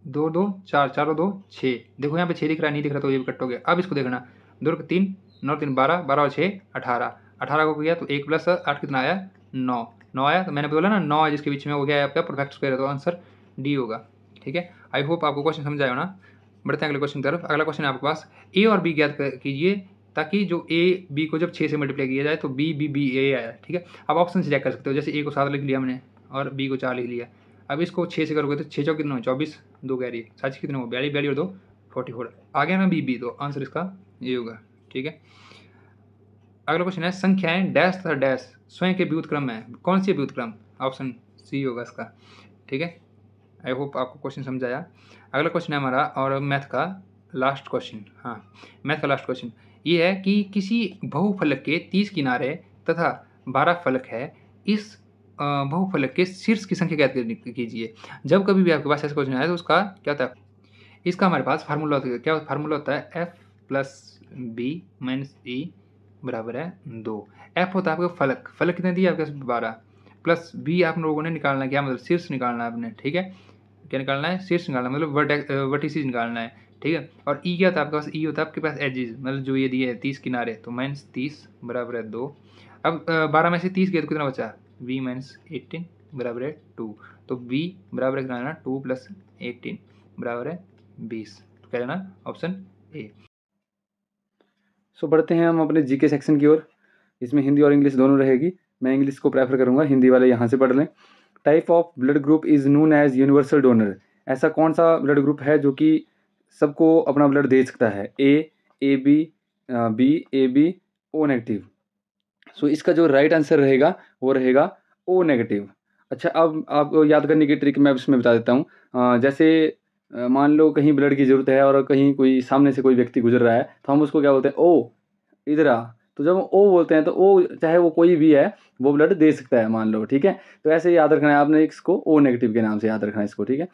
2 2 4, 4 2 6, देखो यहाँ पे 6 दिख रहा है, नहीं दिख रहा तो ये भी कट हो गया। अब इसको देखना, 2 3 9 3 12, 12 और 6 18, 18 को किया तो 1 + 8 कितना आया 9, 9 आया, तो मैंने बोला ना 9 है जिसके बीच में, वो गया आपका परफेक्ट स्क्वायर है, तो आंसर डी होगा, ठीक है। आई होप आपको क्वेश्चन समझ आएगा ना। बढ़ते हैं अगले क्वेश्चन की तरफ। अगला क्वेश्चन है आपके पास, ए और बी ज्ञात कीजिए ताकि जो ए बी को जब 6 से मल्टीप्लाई किया जाए तो बी बी बी ए आया, ठीक है। अब ऑप्शन से चेक कर सकते हो, जैसे ए को 7 लिख लिया हमने और बी को 4 लिख लिया। अब इसको 6 से करोगे तो 6 चौक कितना हो 24, 2 कह रही है, 7 कितने हो 42, 42 और 2 44, आ गया ना बी बी, तो आंसर इसका ये होगा, ठीक है। अगला क्वेश्चन है, संख्याएं डैश तथा डैश स्वयं के व्युत्क्रम में कौन सी व्युत्क्रम, ऑप्शन सी होगा इसका, ठीक है। आई होप आपको क्वेश्चन समझ आया। अगला क्वेश्चन है हमारा और मैथ का लास्ट क्वेश्चन, हाँ मैथ का लास्ट क्वेश्चन ये है कि किसी बहुफलक के 30 किनारे तथा 12 फलक है, इस बहुफलक के शीर्ष की संख्या ज्ञात कीजिए। जब कभी भी आपके पास ऐसा क्वेश्चन आए तो उसका क्या होता है, इसका हमारे पास फार्मूला होता है, क्या फार्मूला होता है, एफ प्लस बी माइनस ई बराबर है 2। एफ होता है आपका फलक, फलक कितने दिए आपके पास 12, प्लस बी आप लोगों ने निकालना है, क्या मतलब शीर्ष निकालना है आपने, ठीक है। क्या निकालना है, शीर्ष निकालना है, मतलब वर्टिसेस निकालना है, ठीक है। और ई क्या होता है आपके पास, ई होता है आपके पास एजेस, मतलब जो ये दिए है 30 किनारे, तो माइनस 30 बराबर है 2। अब 12 में से 30 गया तो कितना बचा, बी माइनस 18 बराबर है 2, तो बी बराबर है कितना आना 2 + 18 बराबर है 20, तो क्या जाना ऑप्शन ए। सो बढ़ते हैं हम अपने जीके सेक्शन की ओर। इसमें हिंदी और इंग्लिश दोनों रहेगी, मैं इंग्लिश को प्रेफर करूंगा, हिंदी वाले यहाँ से पढ़ लें। Type of blood group is known as universal donor. ऐसा कौन सा ब्लड ग्रुप है जो कि सबको अपना ब्लड दे सकता है, A B B A B O negative. So इसका जो राइट आंसर रहेगा वो रहेगा ओ नेगेटिव। अच्छा, अब आपको याद करने की ट्रिक मैं इसमें बता देता हूँ। जैसे मान लो कहीं ब्लड की ज़रूरत है और कहीं कोई सामने से कोई व्यक्ति गुजर रहा है, तो हम उसको क्या बोलते हैं, ओ इधर आ। तो जब हम ओ बोलते हैं तो ओ चाहे वो कोई भी है वो ब्लड दे सकता है, मान लो, ठीक है। तो ऐसे ही याद रखना है आपने, इसको ओ नेगेटिव के नाम से याद रखना है इसको, ठीक है।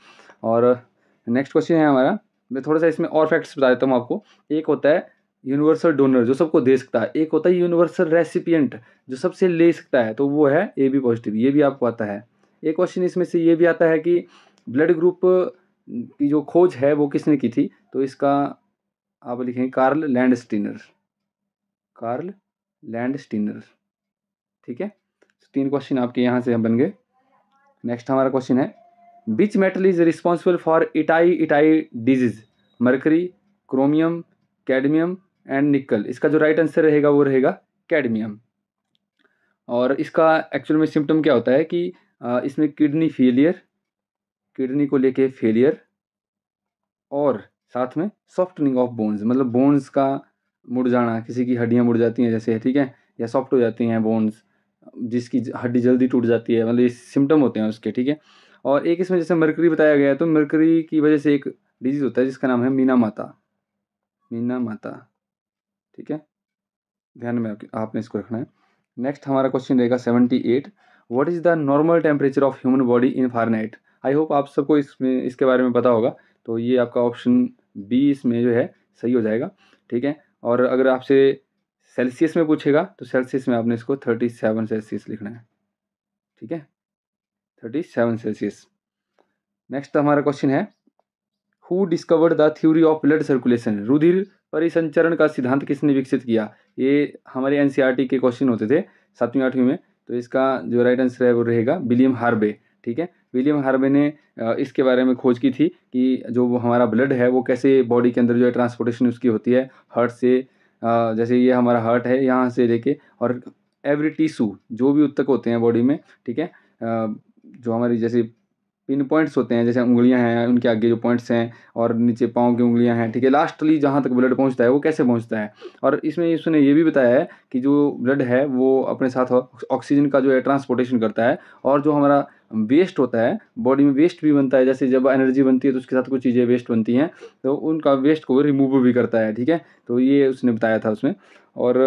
और नेक्स्ट क्वेश्चन है हमारा, मैं थोड़ा सा इसमें और फैक्ट्स बता देता हूँ आपको। एक होता है यूनिवर्सल डोनर जो सबको दे सकता है, एक होता है यूनिवर्सल रेसिपिएंट जो सबसे ले सकता है, तो वो है ए बी पॉजिटिव, ये भी आपको आता है। एक क्वेश्चन इसमें से ये भी आता है कि ब्लड ग्रुप की जो खोज है वो किसने की थी, तो इसका आप लिखेंगे कार्ल लैंडस्टीनर, कार्ल लैंडस्टीनर, ठीक है। 3 क्वेश्चन आपके यहाँ से बन गए। नेक्स्ट हमारा क्वेश्चन है, which metal is responsible for itai disease, mercury, chromium, cadmium and निकल। इसका जो राइट आंसर रहेगा वो रहेगा कैडमियम। और इसका एक्चुअल में सिम्टम क्या होता है कि इसमें किडनी फेलियर, किडनी को लेके फेलियर, और साथ में सॉफ्टनिंग ऑफ बोन्स, मतलब बोन्स का मुड़ जाना, किसी की हड्डियाँ मुड़ जाती हैं जैसे, ठीक है, या सॉफ्ट हो जाती हैं बोन्स, जिसकी हड्डी जल्दी टूट जाती है, मतलब ये सिम्टम होते हैं उसके, ठीक है। और एक इसमें जैसे मरकरी बताया गया है, तो मरकरी की वजह से एक डिजीज़ होता है जिसका नाम है मीना माता, मीना माता, ठीक है। ध्यान में आपने इसको रखना है। नेक्स्ट हमारा क्वेश्चन रहेगा 78, what is the normal temperature of human body in Fahrenheit. I hope आप सबको इसमें इसके बारे में पता होगा, तो ये आपका ऑप्शन बी इसमें जो है सही हो जाएगा, ठीक है। और अगर आपसे सेल्सियस में पूछेगा तो सेल्सियस में आपने इसको 37 सेल्सियस लिखना है, ठीक है, 37 सेल्सियस। नेक्स्ट हमारा क्वेश्चन है, who discovered the theory of blood circulation, रुधिर परिसंचरण का सिद्धांत किसने विकसित किया। ये हमारे एनसीईआरटी के क्वेश्चन होते थे 7वीं 8वीं में, तो इसका जो राइट आंसर है वो रहेगा विलियम हार्वे, ठीक है। विलियम हार्वे ने इसके बारे में खोज की थी कि जो वो हमारा ब्लड है वो कैसे बॉडी के अंदर जो है ट्रांसपोर्टेशन उसकी होती है हार्ट से, जैसे ये हमारा हार्ट है यहाँ से लेके और एवरी टिश्यू जो भी ऊतक होते हैं बॉडी में, ठीक है, जो हमारी जैसे पिन पॉइंट्स होते हैं, जैसे उंगलियां हैं उनके आगे जो पॉइंट्स हैं और नीचे पाँव की उंगलियां हैं, ठीक है, लास्टली जहाँ तक ब्लड पहुँचता है वो कैसे पहुँचता है। और इसमें उसने ये भी बताया है कि जो ब्लड है वो अपने साथ ऑक्सीजन का जो है ट्रांसपोर्टेशन करता है, और जो हमारा वेस्ट होता है बॉडी में वेस्ट भी बनता है, जैसे जब एनर्जी बनती है तो उसके साथ कुछ चीज़ें वेस्ट बनती हैं, तो उनका वेस्ट को रिमूव भी करता है, ठीक है। तो ये उसने बताया था उसमें। और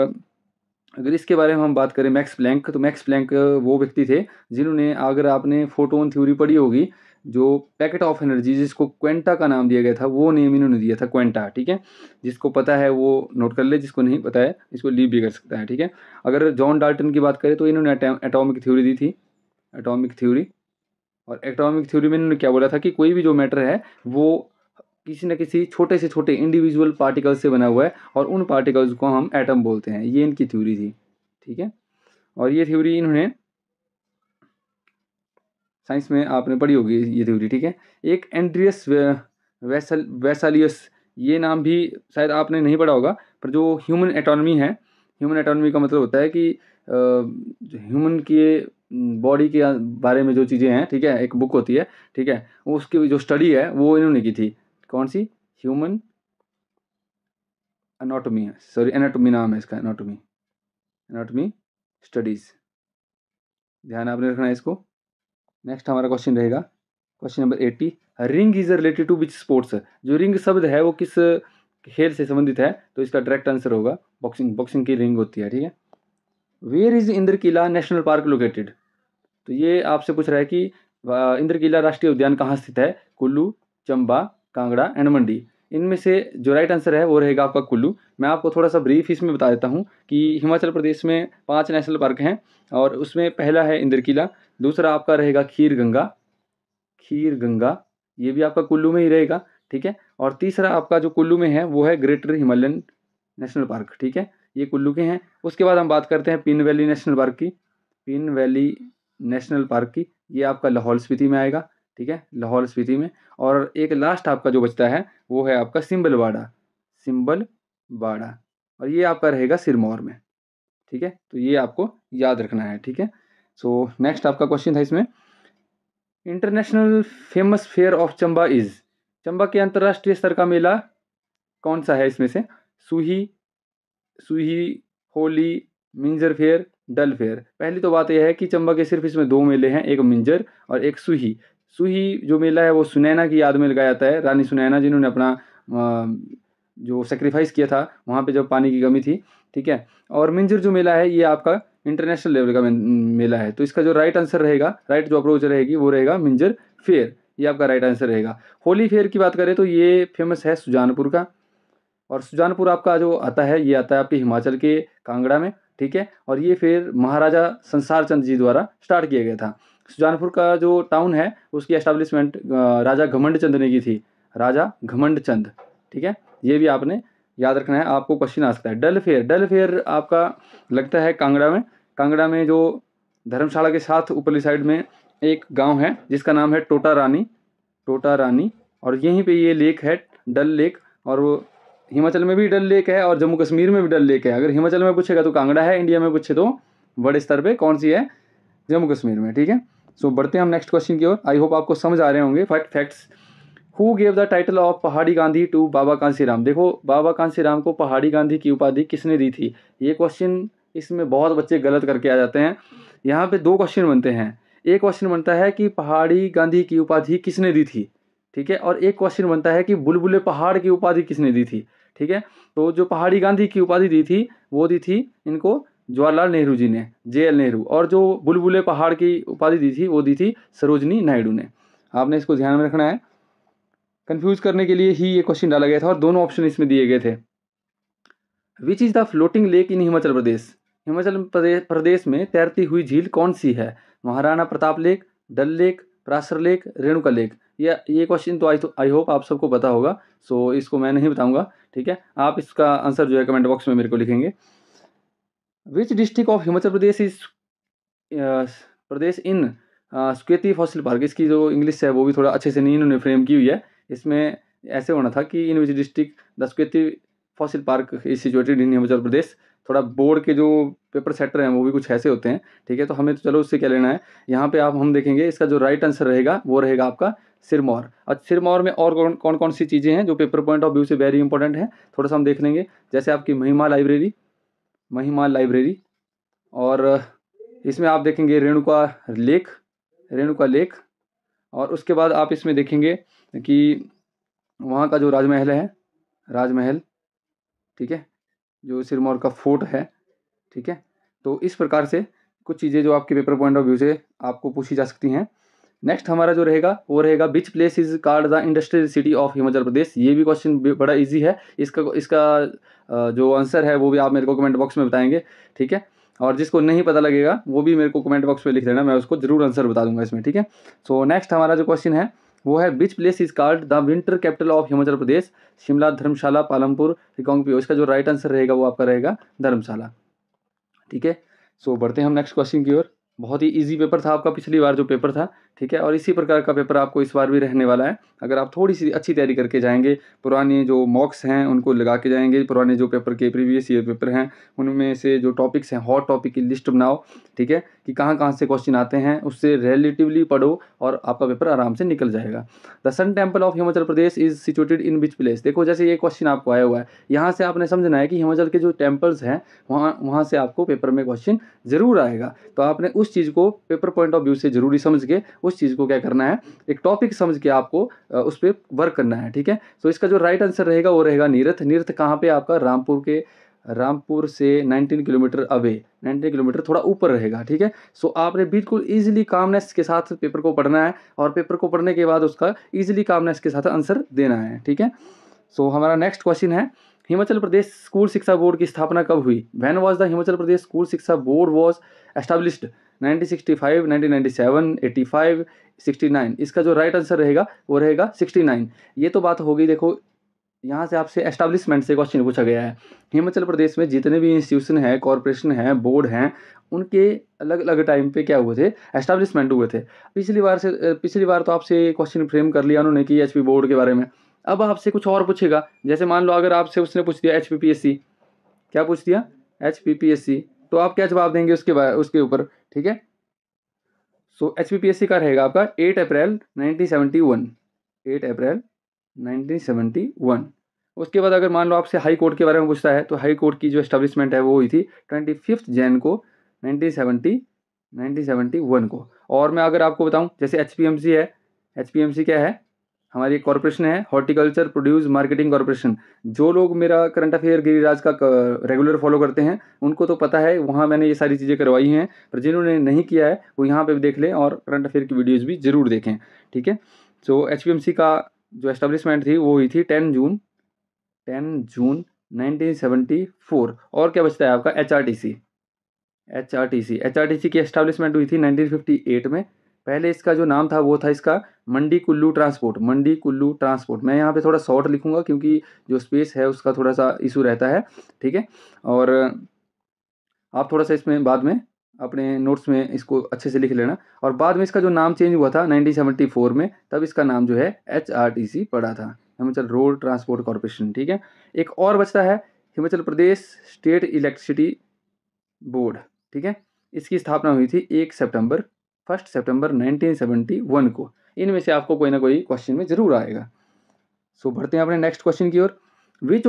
अगर इसके बारे में हम बात करें मैक्स प्लैंक, तो मैक्स प्लैंक वो व्यक्ति थे जिन्होंने, अगर आपने फोटोन थ्योरी पढ़ी होगी, जो पैकेट ऑफ एनर्जी जिसको क्वेंटा का नाम दिया गया था, वो नेम इन्होंने दिया था क्वेंटा, ठीक है। जिसको पता है वो नोट कर ले, जिसको नहीं पता है इसको लीव भी कर सकता है, ठीक है। अगर जॉन डाल्टन की बात करें तो इन्होंने एटॉमिक थ्योरी दी थी, एटॉमिक थ्योरी। और एटॉमिक थ्योरी में इन्होंने क्या बोला था कि कोई भी जो मैटर है वो किसी न किसी छोटे से छोटे इंडिविजुअल पार्टिकल्स से बना हुआ है, और उन पार्टिकल्स को हम एटम बोलते हैं। ये इनकी थ्योरी थी, ठीक है। और ये थ्योरी इन्होंने साइंस में आपने पढ़ी होगी ये थ्योरी, ठीक है। एक एंड्रियस वेसालियस, ये नाम भी शायद आपने नहीं पढ़ा होगा, पर जो ह्यूमन एटॉनमी है, ह्यूमन एटॉनमी का मतलब होता है कि ह्यूमन के बॉडी के बारे में जो चीज़ें हैं, ठीक है, एक बुक होती है, ठीक है, वो उसकी जो स्टडी है वो इन्होंने की थी। कौन सी? ह्यूमन एनाटॉमी है, सॉरी एनाटॉमी नाम है इसका, एनाटॉमी, एनाटॉमी स्टडीज़, ध्यान आपने रखना है इसको। नेक्स्ट हमारा क्वेश्चन रहेगा question number 80, ring is related to which sports. जो रिंग शब्द है वो किस खेल से संबंधित है, तो इसका डायरेक्ट आंसर होगा बॉक्सिंग, बॉक्सिंग की रिंग होती है, ठीक है। Where is Indrakila national park located, तो ये आपसे पूछ रहा है कि इंद्रकीला राष्ट्रीय उद्यान कहाँ स्थित है, कुल्लू, चंबा, कांगड़ा एंड मंडी। इनमें से जो राइट आंसर है वो रहेगा आपका कुल्लू। मैं आपको थोड़ा सा ब्रीफ इसमें बता देता हूँ कि हिमाचल प्रदेश में 5 नेशनल पार्क हैं, और उसमें पहला है इंद्रकीला, दूसरा आपका रहेगा खीर गंगा, खीर गंगा, ये भी आपका कुल्लू में ही रहेगा, ठीक है। और तीसरा आपका जो कुल्लू में है वो है ग्रेटर हिमालयन नेशनल पार्क, ठीक है, ये कुल्लू के हैं। उसके बाद हम बात करते हैं पिन वैली नेशनल पार्क की, पिन वैली नेशनल पार्क की, ये आपका लाहौल स्पीति में आएगा, ठीक है, लाहौल स्पीति में। और एक लास्ट आपका जो बचता है वो है आपका सिंबलबाड़ा, सिंबलबाड़ा, और ये आपका रहेगा सिरमौर में, ठीक है। तो ये आपको याद रखना है, ठीक है। सो नेक्स्ट आपका क्वेश्चन था इसमें, international famous fair of Chamba is, Chamba के अंतर्राष्ट्रीय स्तर का मेला कौन सा है इसमें से, सूही, सूही, होली, मिंजर फेयर, डल फेयर। पहली तो बात यह है कि चंबा के सिर्फ इसमें 2 मेले हैं, एक मिंजर और एक सूही। सूही जो मेला है वो सुनैना की याद में लगाया जाता है, रानी सुनैना जिन्होंने अपना जो सेक्रीफाइस किया था वहाँ पे जब पानी की कमी थी, ठीक है। और मिंजर जो मेला है ये आपका इंटरनेशनल लेवल का मेला है, तो इसका जो राइट आंसर रहेगा, राइट जो अप्रोच रहेगी वो रहेगा मिंजर फेयर, ये आपका राइट आंसर रहेगा। होली फेयर की बात करें तो ये फेमस है सुजानपुर का, और सुजानपुर आपका जो आता है ये आता है आपके हिमाचल के कांगड़ा में, ठीक है। और ये फिर महाराजा संसार चंद जी द्वारा स्टार्ट किया गया था। सुजानपुर का जो टाउन है उसकी एस्टेब्लिशमेंट राजा घमंड चंद ने की थी, राजा घमंड चंद, ठीक है, ये भी आपने याद रखना है, आपको क्वेश्चन आ सकता है। डल फेयर, डल फेयर आपका लगता है कांगड़ा में, कांगड़ा में जो धर्मशाला के साथ ऊपरली साइड में एक गाँव है जिसका नाम है टोटा रानी, टोटा रानी, और यहीं पे ये लेक है डल लेक, और वो हिमाचल में भी डल लेक है और जम्मू कश्मीर में भी डल लेक है। अगर हिमाचल में पूछेगा तो कांगड़ा है, इंडिया में पूछे तो बड़े स्तर पे कौन सी है, जम्मू कश्मीर में, ठीक है। सो बढ़ते हैं हम नेक्स्ट क्वेश्चन की ओर। आई होप आपको समझ आ रहे होंगे facts. Who gave the title of पहाड़ी गांधी टू बाबा कांसीराम। देखो बाबा कांसीराम को पहाड़ी गांधी की उपाधि किसने दी थी, ये क्वेश्चन इसमें बहुत बच्चे गलत करके आ जाते हैं। यहाँ पे 2 क्वेश्चन बनते हैं, एक क्वेश्चन बनता है कि पहाड़ी गांधी की उपाधि किसने दी थी, ठीक है, और एक क्वेश्चन बनता है कि बुलबुले पहाड़ की उपाधि किसने दी थी, ठीक है। तो जो पहाड़ी गांधी की उपाधि दी थी वो दी थी इनको जवाहरलाल नेहरू जी ने, JL नेहरू, और जो बुलबुले पहाड़ की उपाधि दी थी वो दी थी सरोजनी नायडू ने। आपने इसको ध्यान में रखना है, कंफ्यूज करने के लिए ही ये क्वेश्चन डाला गया था और दोनों ऑप्शन इसमें दिए गए थे। Which is the floating lake in Himachal Pradesh? Himachal Pradesh में तैरती हुई झील कौन सी है? Maharana Pratap lake, Dal lake, Parashar lake, Renuka lake. ये क्वेश्चन तो आई होप आप सबको पता होगा, सो इसको मैं नहीं बताऊंगा, ठीक है। आप इसका आंसर जो है कमेंट बॉक्स में मेरे को लिखेंगे। Which district of Himachal Pradesh is Pradesh in Suketi fossil park? इसकी जो इंग्लिश है वो भी थोड़ा अच्छे से नहीं इन्होंने फ्रेम की हुई है। इसमें ऐसे होना था कि in which district the Suketi fossil park is situated in Himachal Pradesh. थोड़ा बोर्ड के जो पेपर सेटर हैं वो भी कुछ ऐसे होते हैं, ठीक है। तो हमें तो चलो उससे क्या लेना है, यहाँ पे आप हम देखेंगे इसका जो राइट आंसर रहेगा वो रहेगा आपका सिरमौर। और सिरमौर में और कौन कौन सी चीज़ें हैं जो पेपर पॉइंट ऑफ व्यू से वेरी इंपॉर्टेंट है, थोड़ा सा हम देख लेंगे। जैसे आपकी महिमा लाइब्रेरी, और इसमें आप देखेंगे रेणुका लेक, और उसके बाद आप इसमें देखेंगे कि वहाँ का जो राजमहल, ठीक है, जो सिरमौर का फोर्ट है, ठीक है। तो इस प्रकार से कुछ चीज़ें जो आपके पेपर पॉइंट ऑफ व्यू से आपको पूछी जा सकती हैं। नेक्स्ट हमारा जो रहेगा वो रहेगा which place is called the industrial city of Himachal Pradesh. ये भी क्वेश्चन बड़ा इजी है। इसका जो आंसर है वो भी आप मेरे को कमेंट बॉक्स में बताएंगे, ठीक है। और जिसको नहीं पता लगेगा वो भी मेरे को कमेंट बॉक्स में लिख देना, मैं उसको जरूर आंसर बता दूंगा इसमें, ठीक है। सो नेक्स्ट हमारा जो क्वेश्चन है वो है which place is called the winter capital of Himachal Pradesh? Shimla, Dharamshala, Palampur, Reckong Peo. इसका जो राइट आंसर रहेगा वो आपका रहेगा धर्मशाला, ठीक है। सो बढ़ते हैं हम नेक्स्ट क्वेश्चन की ओर। बहुत ही इजी पेपर था आपका पिछली बार जो पेपर था, ठीक है, और इसी प्रकार का पेपर आपको इस बार भी रहने वाला है। अगर आप थोड़ी सी अच्छी तैयारी करके जाएंगे, पुराने जो मॉक्स हैं उनको लगा के जाएंगे, पुराने जो पेपर के प्रीवियस ईयर पेपर हैं उनमें से जो टॉपिक्स हैं हॉट टॉपिक की लिस्ट बनाओ, ठीक है, कि कहाँ कहाँ से क्वेश्चन आते हैं, उससे रिलेटिवली पढ़ो और आपका पेपर आराम से निकल जाएगा। The sun temple of Himachal Pradesh is situated in which place? देखो जैसे ये क्वेश्चन आपको आया हुआ है, यहाँ से आपने समझना है कि हिमाचल के जो टेम्पल्स हैं वहाँ से आपको पेपर में क्वेश्चन जरूर आएगा। तो आपने उस चीज़ को पेपर पॉइंट ऑफ व्यू से जरूरी समझ के उस चीज़ को क्या करना है, एक टॉपिक समझ के आपको उस पर वर्क करना है, ठीक है। तो इसका जो राइट आंसर रहेगा वो रहेगा नीरथ कहाँ पे आपका रामपुर से 19 किलोमीटर अवे, 19 किलोमीटर थोड़ा ऊपर रहेगा, ठीक है। सो आपने बिल्कुल ईजिली कामनेस के साथ पेपर को पढ़ना है और पेपर को पढ़ने के बाद उसका ईजिली कामनेस के साथ आंसर देना है, ठीक है। सो हमारा नेक्स्ट क्वेश्चन है हिमाचल प्रदेश स्कूल शिक्षा बोर्ड की स्थापना कब हुई? When was the Himachal Pradesh school शिक्षा बोर्ड वाज एस्टैब्लिश्ड? 1965, 1997, 85, 69। इसका जो राइट आंसर रहेगा वो रहेगा 69। ये तो बात हो गई, देखो यहाँ से आपसे एस्टैब्लिशमेंट से क्वेश्चन पूछा गया है। हिमाचल प्रदेश में जितने भी इंस्टीट्यूशन हैं, कॉरपोरेशन हैं, बोर्ड हैं, उनके अलग अलग टाइम पे क्या हुए थे, एस्टैब्लिशमेंट हुए थे। पिछली बार तो आपसे क्वेश्चन फ्रेम कर लिया उन्होंने कि HP बोर्ड के बारे में। अब आपसे कुछ और पूछेगा, जैसे मान लो अगर आपसे उसने पूछ दिया HPPSC, क्या पूछ दिया HPPSC, तो आप क्या जवाब देंगे उसके ऊपर, ठीक है। सो HPPSC का रहेगा आपका 8 अप्रैल 1971, 8 अप्रैल 1971। उसके बाद अगर मान लो आपसे हाई कोर्ट के बारे में पूछता है तो हाई कोर्ट की जो एस्टैब्लिशमेंट है वो हुई थी 25 जैन को 1971 को। और मैं अगर आपको बताऊं जैसे HPMC है, HPMC क्या है, हमारी एक कॉर्पोरेशन है, हॉर्टिकल्चर प्रोड्यूस मार्केटिंग कॉर्पोरेशन। जो लोग मेरा करंट अफेयर गिरिराज का रेगुलर फॉलो करते हैं उनको तो पता है, वहाँ मैंने ये सारी चीज़ें करवाई हैं, पर जिन्होंने नहीं किया है वो यहाँ पे भी देख लें और करंट अफेयर की वीडियोज़ भी ज़रूर देखें, ठीक है। सो HPMC का जो एस्टेब्लिशमेंट थी वो हुई थी 10 जून 1974। और क्या बचता है आपका HRTC की एस्टेब्लिशमेंट हुई थी 1958 में। पहले इसका जो नाम था वो था इसका मंडी कुल्लू ट्रांसपोर्ट। मैं यहाँ पे थोड़ा शॉर्ट लिखूंगा क्योंकि जो स्पेस है उसका थोड़ा सा इशू रहता है, ठीक है। और आप थोड़ा सा इसमें बाद में अपने नोट्स में इसको अच्छे से लिख लेना। और बाद में इसका जो नाम चेंज हुआ था 1974 में, तब इसका नाम जो है HRTC पड़ा था, हिमाचल रोड ट्रांसपोर्ट कॉर्पोरेशन, ठीक है। एक और बचता है Himachal Pradesh state electricity board, ठीक है। इसकी स्थापना हुई थी 1 सितंबर 1971 को। इनमें से आपको कोई ना कोई क्वेश्चन में जरूर आएगा। सो बढ़ते हैं अपने नेक्स्ट क्वेश्चन की ओर। Which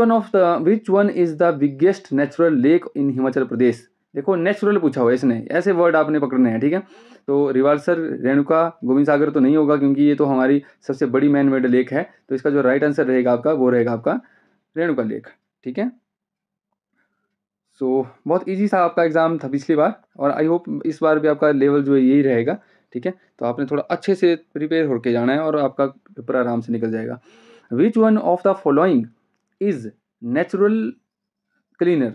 one is the biggest natural lake in Himachal Pradesh? देखो नेचुरल पूछा हुआ है इसने, ऐसे वर्ड आपने पकड़ने हैं, ठीक है। तो रिवाल्सर, रेणुका, गोविंद सागर तो नहीं होगा क्योंकि ये तो हमारी सबसे बड़ी मैन मेड लेक है। तो इसका जो राइट आंसर रहेगा आपका वो रहेगा आपका रेणुका लेक, ठीक है। सो बहुत इजी सा आपका एग्ज़ाम था पिछली बार, और आई होप इस बार भी आपका लेवल जो है यही रहेगा, ठीक है। तो आपने थोड़ा अच्छे से प्रिपेयर होकर जाना है और आपका पेपर आराम से निकल जाएगा। Which one of the following is natural cleaner,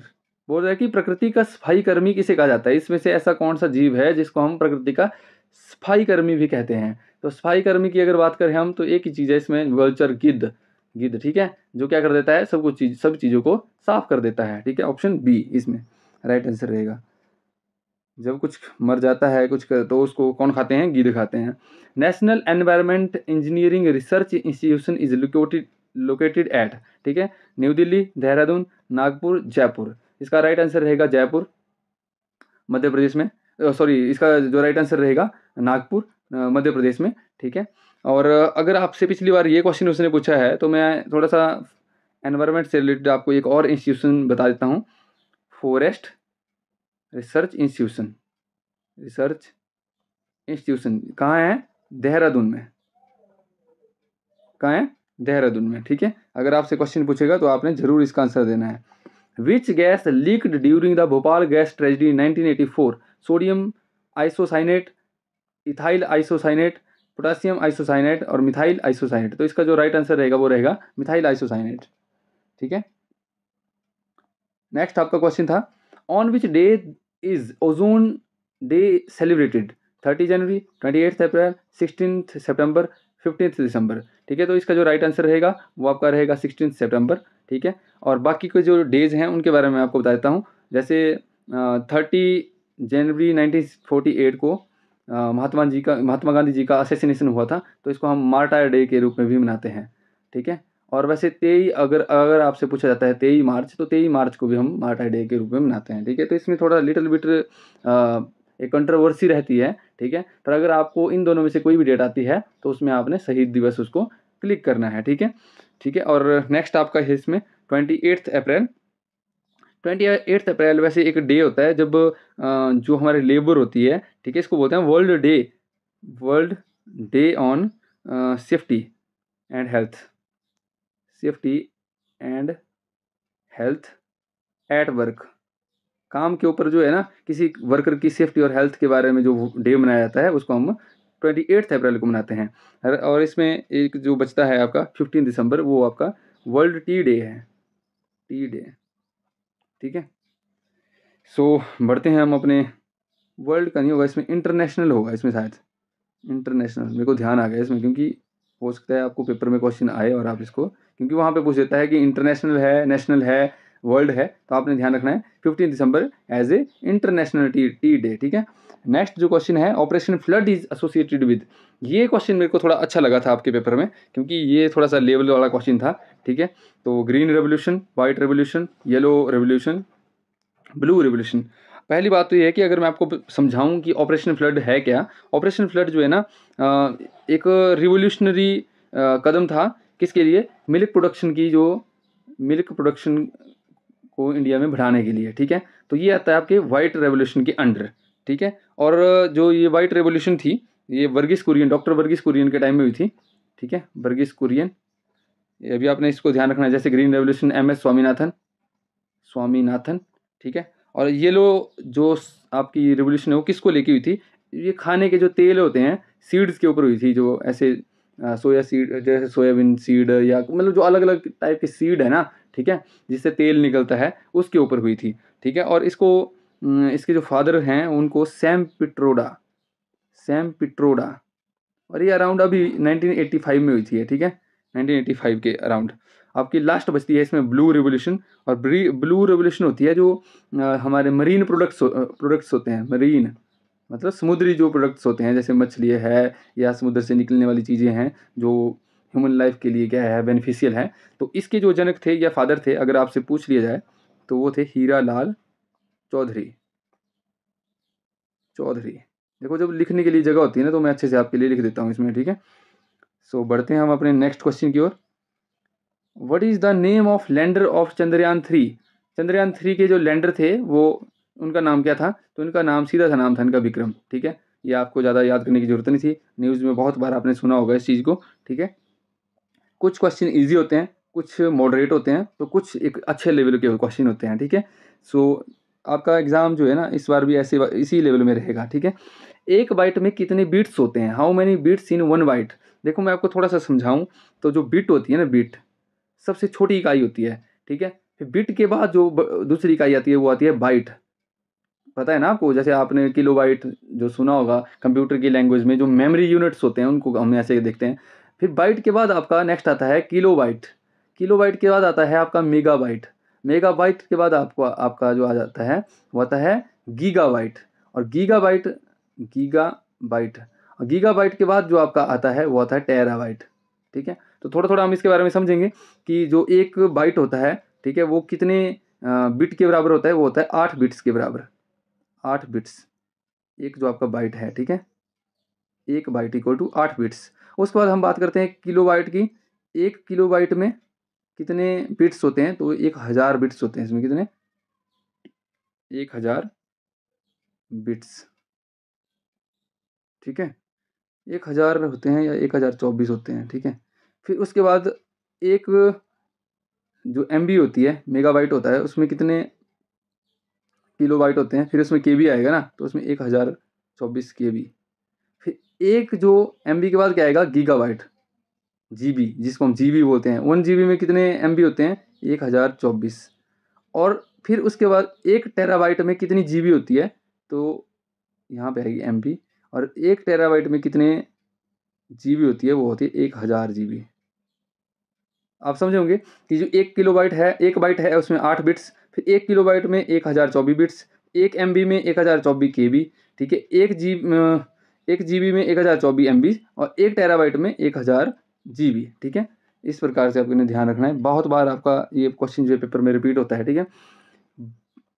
बोल रहा है कि प्रकृति का सफाई कर्मी किसे कहा जाता है, इसमें से ऐसा कौन सा जीव है जिसको हम प्रकृति का सफाई कर्मी भी कहते हैं। तो सफाई कर्मी की अगर बात करें हम, तो एक ही चीज़ है इसमें, वल्चर, गिद्ध, गिद्ध, ठीक है, जो क्या कर देता है, सब चीज़ों को साफ कर देता है, ठीक है। ऑप्शन बी इसमें राइट आंसर रहेगा। जब कुछ मर जाता है तो उसको कौन खाते हैं, गिद्ध खाते हैं। National environment engineering research institution is located at, ठीक है, न्यू दिल्ली, देहरादून, नागपुर, जयपुर। इसका राइट आंसर रहेगा जयपुर, मध्य प्रदेश में। सॉरी, इसका जो राइट आंसर रहेगा नागपुर, मध्य प्रदेश में, ठीक है। और अगर आपसे पिछली बार ये क्वेश्चन उसने पूछा है, तो मैं थोड़ा सा एनवायरमेंट से रिलेटेड आपको एक और इंस्टीट्यूशन बता देता हूँ, फॉरेस्ट रिसर्च इंस्टीट्यूशन कहाँ है, देहरादून में। कहाँ है, देहरादून में, ठीक है। अगर आपसे क्वेश्चन पूछेगा तो आपने जरूर इसका आंसर देना है। Which gas leaked during the Bhopal gas tragedy 1984, sodium isocyanate, ethyl isocyanate, potassium isocyanate और मिथाइल आइसोसाइनेट। तो इसका जो राइट आंसर रहेगा वो रहेगा मिथाइल आइसोसाइनेट, ठीक है। नेक्स्ट आपका क्वेश्चन था, on which day is ozone day celebrated, 30 जनवरी, 28 अप्रैल, 16 सितंबर, 15 दिसंबर, ठीक है। तो इसका जो राइट आंसर रहेगा वो आपका रहेगा 16 सितंबर, ठीक है। और बाकी के जो डेज हैं उनके बारे में आपको बता देता हूँ। जैसे 30 जनवरी 1948 को महात्मा गांधी जी का असैसिनेशन हुआ था, तो इसको हम मार्टायर डे के रूप में भी मनाते हैं, ठीक है। और वैसे 23 अगर आपसे पूछा जाता है 23 मार्च, तो 23 मार्च को भी हम मार्टायर डे के रूप में मनाते हैं, ठीक है। तो इसमें थोड़ा लिटिल बिट एक कंट्रोवर्सी रहती है, ठीक है। पर अगर आपको इन दोनों में से कोई भी डेट आती है तो उसमें आपने शहीद दिवस उसको क्लिक करना है, ठीक है, ठीक है। और नेक्स्ट आपका है इसमें 28 अप्रैल। 28 अप्रैल वैसे एक डे होता है जब जो हमारी लेबर होती है, ठीक है, इसको बोलते हैं world day on safety and health at work. काम के ऊपर जो है ना, किसी वर्कर की सेफ्टी और हेल्थ के बारे में जो डे मनाया जाता है उसको हम 28 अप्रैल को मनाते हैं। और इसमें एक जो बचता है आपका 15 दिसंबर, वो आपका वर्ल्ड टी डे है, टी डे, ठीक है। सो बढ़ते हैं हम अपने, वर्ल्ड का नहीं होगा इसमें, इंटरनेशनल होगा इसमें शायद, इंटरनेशनल, मेरे को ध्यान आ गया इसमें, क्योंकि हो सकता है आपको पेपर में क्वेश्चन आए और आप इसको, क्योंकि वहाँ पे पूछ देता है कि इंटरनेशनल है, नेशनल है, वर्ल्ड है, तो आपने ध्यान रखना है 15 December as a international tea day, ठीक है। नेक्स्ट जो क्वेश्चन है, operation flood is associated with, ये क्वेश्चन मेरे को थोड़ा अच्छा लगा था आपके पेपर में, क्योंकि ये थोड़ा सा लेवल वाला क्वेश्चन था, ठीक है। तो green revolution, white revolution, yellow revolution, blue revolution. पहली बात तो ये है कि अगर मैं आपको समझाऊं कि ऑपरेशन फ्लड है क्या, ऑपरेशन फ्लड जो है ना, एक रिवोल्यूशनरी कदम था, किसके लिए, मिल्क प्रोडक्शन को इंडिया में बढ़ाने के लिए, ठीक है। तो ये आता है आपके वाइट रेवोल्यूशन के अंडर, ठीक है। और जो ये वाइट रेवोल्यूशन थी, ये डॉक्टर वर्गीस कुरियन के टाइम में हुई थी, ठीक है, वर्गीस कुरियन। अभी आपने इसको ध्यान रखना है, जैसे ग्रीन रेवोल्यूशन MS स्वामीनाथन, ठीक है। और ये जो आपकी रिवोल्यूशन है वो किसको लेके हुई थी, ये खाने के जो तेल होते हैं, सीड्स के ऊपर हुई थी, जो ऐसे सोया सीड, जैसे सोयाबीन सीड, या मतलब जो अलग अलग टाइप के सीड है ना, ठीक है, जिससे तेल निकलता है, उसके ऊपर हुई थी, ठीक है। और इसके जो फादर हैं उनको सैम पिट्रोडा, और ये अराउंड अभी 1985 में हुई थी, ठीक है, 1985 के अराउंड। आपकी लास्ट बचती है इसमें ब्लू रिवोल्यूशन, और ब्लू रिवोल्यूशन होती है जो हमारे मरीन प्रोडक्ट्स होते हैं, मरीन मतलब समुद्री जो प्रोडक्ट्स होते हैं, जैसे मछली है या समुद्र से निकलने वाली चीज़ें हैं जो ह्यूमन लाइफ के लिए क्या है, बेनिफिशियल है। तो इसके जो जनक थे या फादर थे, अगर आपसे पूछ लिया जाए, तो वो थे हीरा लाल चौधरी। देखो, जब लिखने के लिए जगह होती है ना, तो मैं अच्छे से आपके लिए लिख देता हूँ इसमें, ठीक है। सो बढ़ते हैं हम अपने नेक्स्ट क्वेश्चन की ओर। What is the name of lander of Chandrayaan 3? Chandrayaan 3 के जो लैंडर थे वो, उनका नाम क्या था? तो इनका नाम सीधा सा नाम था इनका विक्रम, ठीक है। ये आपको ज़्यादा याद करने की जरूरत नहीं थी, न्यूज़ में बहुत बार आपने सुना होगा इस चीज़ को, ठीक है। कुछ क्वेश्चन ईजी होते हैं, कुछ मॉडरेट होते हैं, तो कुछ एक अच्छे लेवल के क्वेश्चन होते हैं, ठीक है। सो आपका एग्ज़ाम जो है ना इस बार भी ऐसे इसी लेवल में रहेगा, ठीक है। एक बाइट में कितने बीट्स होते हैं, how many bits in one byte. देखो मैं आपको थोड़ा सा समझाऊं, तो जो बिट होती है ना, बिट सबसे छोटी इकाई होती है, ठीक है। फिर बिट के बाद जो दूसरी इकाई आती है वो आती है बाइट। पता है ना आपको, जैसे आपने किलो बाइट जो सुना होगा कंप्यूटर की लैंग्वेज में, जो मेमोरी यूनिट्स होते हैं उनको हम ऐसे देखते हैं। फिर बाइट के बाद आपका नेक्स्ट आता है किलो बाइट, किलो बाइट के बाद आता है आपका मेगा बाइट, मेगा बाइट के बाद आपको आपका जो आ जाता है वो आता है गीगा बाइट, और गीगा बाइट, गीगा बाइट, और गीगा बाइट के बाद जो आपका आता है वो आता है टेरा बाइट, ठीक है। तो थोड़ा थोड़ा हम इसके बारे में समझेंगे कि जो एक बाइट होता है, ठीक है, वो कितने बिट के बराबर होता है, वो होता है 8 बिट्स के बराबर, 8 बिट्स एक जो आपका बाइट है, ठीक है, एक बाइट इक्वल टू 8 बिट्स। उसके बाद हम बात करते हैं किलो बाइट की। एक किलो बाइट में कितने बिट्स होते हैं, तो 1000 बिट्स होते हैं, इसमें कितने, 1000 बिट्स, ठीक है, 1000 होते हैं या 1024 होते हैं, ठीक है। फिर उसके बाद एक जो MB होती है, मेगाबाइट होता है, उसमें कितने किलो बाइट होते हैं, फिर उसमें KB आएगा ना, तो उसमें 1024 KB। फिर एक जो MB के बाद क्या आएगा, गीगाबाइट, GB, जिसको हम GB बोलते हैं। 1 GB में कितने MB होते हैं, 1024। और फिर उसके बाद 1 टेराबाइट में कितनी GB होती है, तो यहाँ पे आएगी MB, और 1 टेराबाइट में कितने GB होती है, वो होती है 1000 GB। आप समझे होंगे कि जो 1 किलो बाइट है, 1 बाइट है उसमें 8 बिट्स, फिर 1 किलो बाइट में 1024 बिट्स, 1 MB में 1024 KB, ठीक है, 1 GB में 1024 MB, और 1 टेराबाइट में 1000 GB, ठीक है। इस प्रकार से आपको इन्हें ध्यान रखना है, बहुत बार आपका ये क्वेश्चन जो पेपर में रिपीट होता है, ठीक है।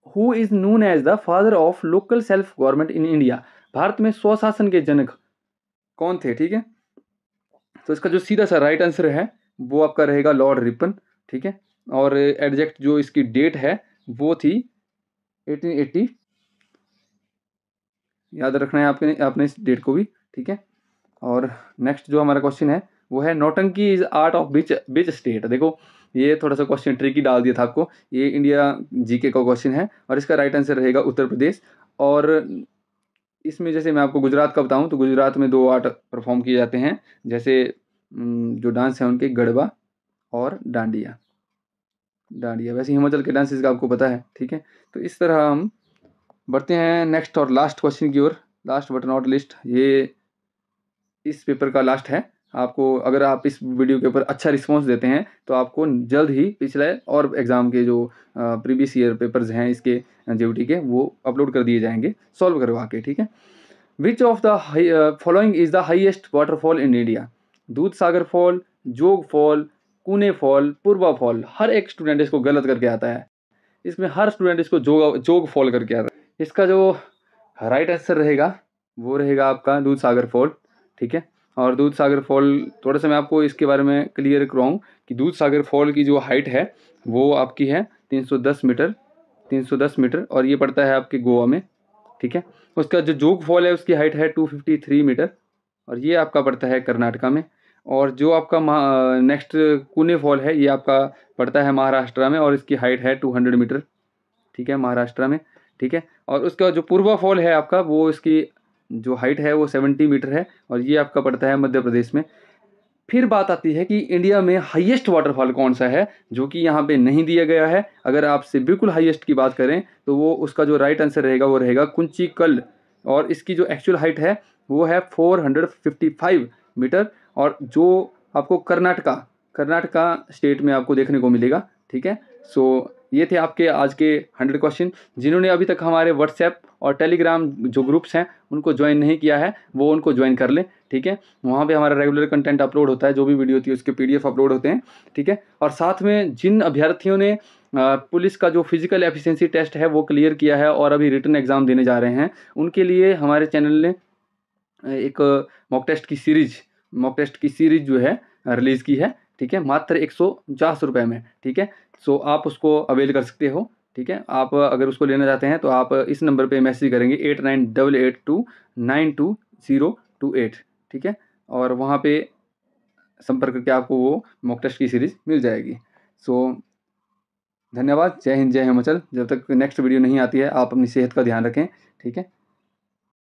Who is known as the father of local self government in India, भारत में स्वशासन के जनक कौन थे, ठीक है। तो इसका जो सीधा सा राइट आंसर है वो आपका रहेगा लॉर्ड रिपन, ठीक है। और एग्जैक्ट जो इसकी डेट है वो थी 1880, याद रखना है आपने इस डेट को भी, ठीक है। और नेक्स्ट जो हमारा क्वेश्चन है वो है nautanki is art of which state. देखो ये थोड़ा सा क्वेश्चन ट्रिकी डाल दिया था आपको, ये इंडिया GK का क्वेश्चन है, और इसका राइट आंसर रहेगा उत्तर प्रदेश। और इसमें जैसे मैं आपको गुजरात का बताऊं, तो गुजरात में 2 आर्ट परफॉर्म किए जाते हैं, जैसे जो डांस है उनके गरबा और डांडिया, डांडिया। वैसे हिमाचल के डांसेस का आपको पता है, ठीक है। तो इस तरह हम बढ़ते हैं नेक्स्ट और लास्ट क्वेश्चन की ओर, लास्ट बट नॉट लिस्ट, ये इस पेपर का लास्ट है। आपको अगर आप इस वीडियो के ऊपर अच्छा रिस्पांस देते हैं तो आपको जल्द ही पिछले और एग्ज़ाम के जो प्रीवियस ईयर पेपर्स हैं इसके JUT के, वो अपलोड कर दिए जाएंगे सॉल्व करवा के, ठीक है। Which of the following is the highest waterfall in India, दूध सागर फॉल, जोग फॉल, कुने फॉल, पूर्वा फॉल। हर एक स्टूडेंट इसको गलत करके आता है, इसमें हर स्टूडेंट इसको जोग फॉल करके आता है। इसका जो राइट आंसर रहेगा वो रहेगा आपका दूध सागर फॉल, ठीक है। और दूध सागर फॉल, थोड़ा सा मैं आपको इसके बारे में क्लियर कराऊँ कि दूध सागर फॉल की जो हाइट है वो आपकी है 310 मीटर, 310 मीटर, और ये पड़ता है आपके गोवा में, ठीक है। उसका जो जोग फॉल है उसकी हाइट है 253 मीटर, और ये आपका पड़ता है कर्नाटका में। और जो आपका नेक्स्ट कुने फॉल है ये आपका पड़ता है महाराष्ट्र में, और इसकी हाइट है 200 मीटर, ठीक है, महाराष्ट्र में, ठीक है। और उसका जो पूर्वा फॉल है आपका, वो इसकी जो हाइट है वो 70 मीटर है, और ये आपका पड़ता है मध्य प्रदेश में। फिर बात आती है कि इंडिया में हाईएस्ट वाटरफॉल कौन सा है, जो कि यहाँ पे नहीं दिया गया है। अगर आपसे बिल्कुल हाईएस्ट की बात करें तो वो उसका जो राइट आंसर रहेगा वो रहेगा कुंचिकल, और इसकी जो एक्चुअल हाइट है वो है 455 मीटर, और जो आपको कर्नाटका स्टेट में आपको देखने को मिलेगा, ठीक है। सो ये थे आपके आज के 100 क्वेश्चन। जिन्होंने अभी तक हमारे व्हाट्सएप और टेलीग्राम जो ग्रुप्स हैं उनको ज्वाइन नहीं किया है वो उनको ज्वाइन कर लें, ठीक है। वहाँ पे हमारा रेगुलर कंटेंट अपलोड होता है, जो भी वीडियो होती है उसके PDF अपलोड होते हैं, ठीक है। और साथ में जिन अभ्यर्थियों ने पुलिस का जो फिजिकल एफिशिएंसी टेस्ट है वो क्लियर किया है और अभी रिटन एग्ज़ाम देने जा रहे हैं, उनके लिए हमारे चैनल ने एक मॉक टेस्ट की सीरीज जो है रिलीज़ की है, ठीक है, मात्र 150 रुपये में, ठीक है। सो आप उसको अवेल कर सकते हो, ठीक है। आप अगर उसको लेना चाहते हैं तो आप इस नंबर पे मैसेज करेंगे 8988292028, ठीक है। और वहाँ पे संपर्क करके आपको वो मॉक टेस्ट की सीरीज़ मिल जाएगी। सो धन्यवाद। जय हिंद, जय हिमाचल। जब तक नेक्स्ट वीडियो नहीं आती है आप अपनी सेहत का ध्यान रखें, ठीक है।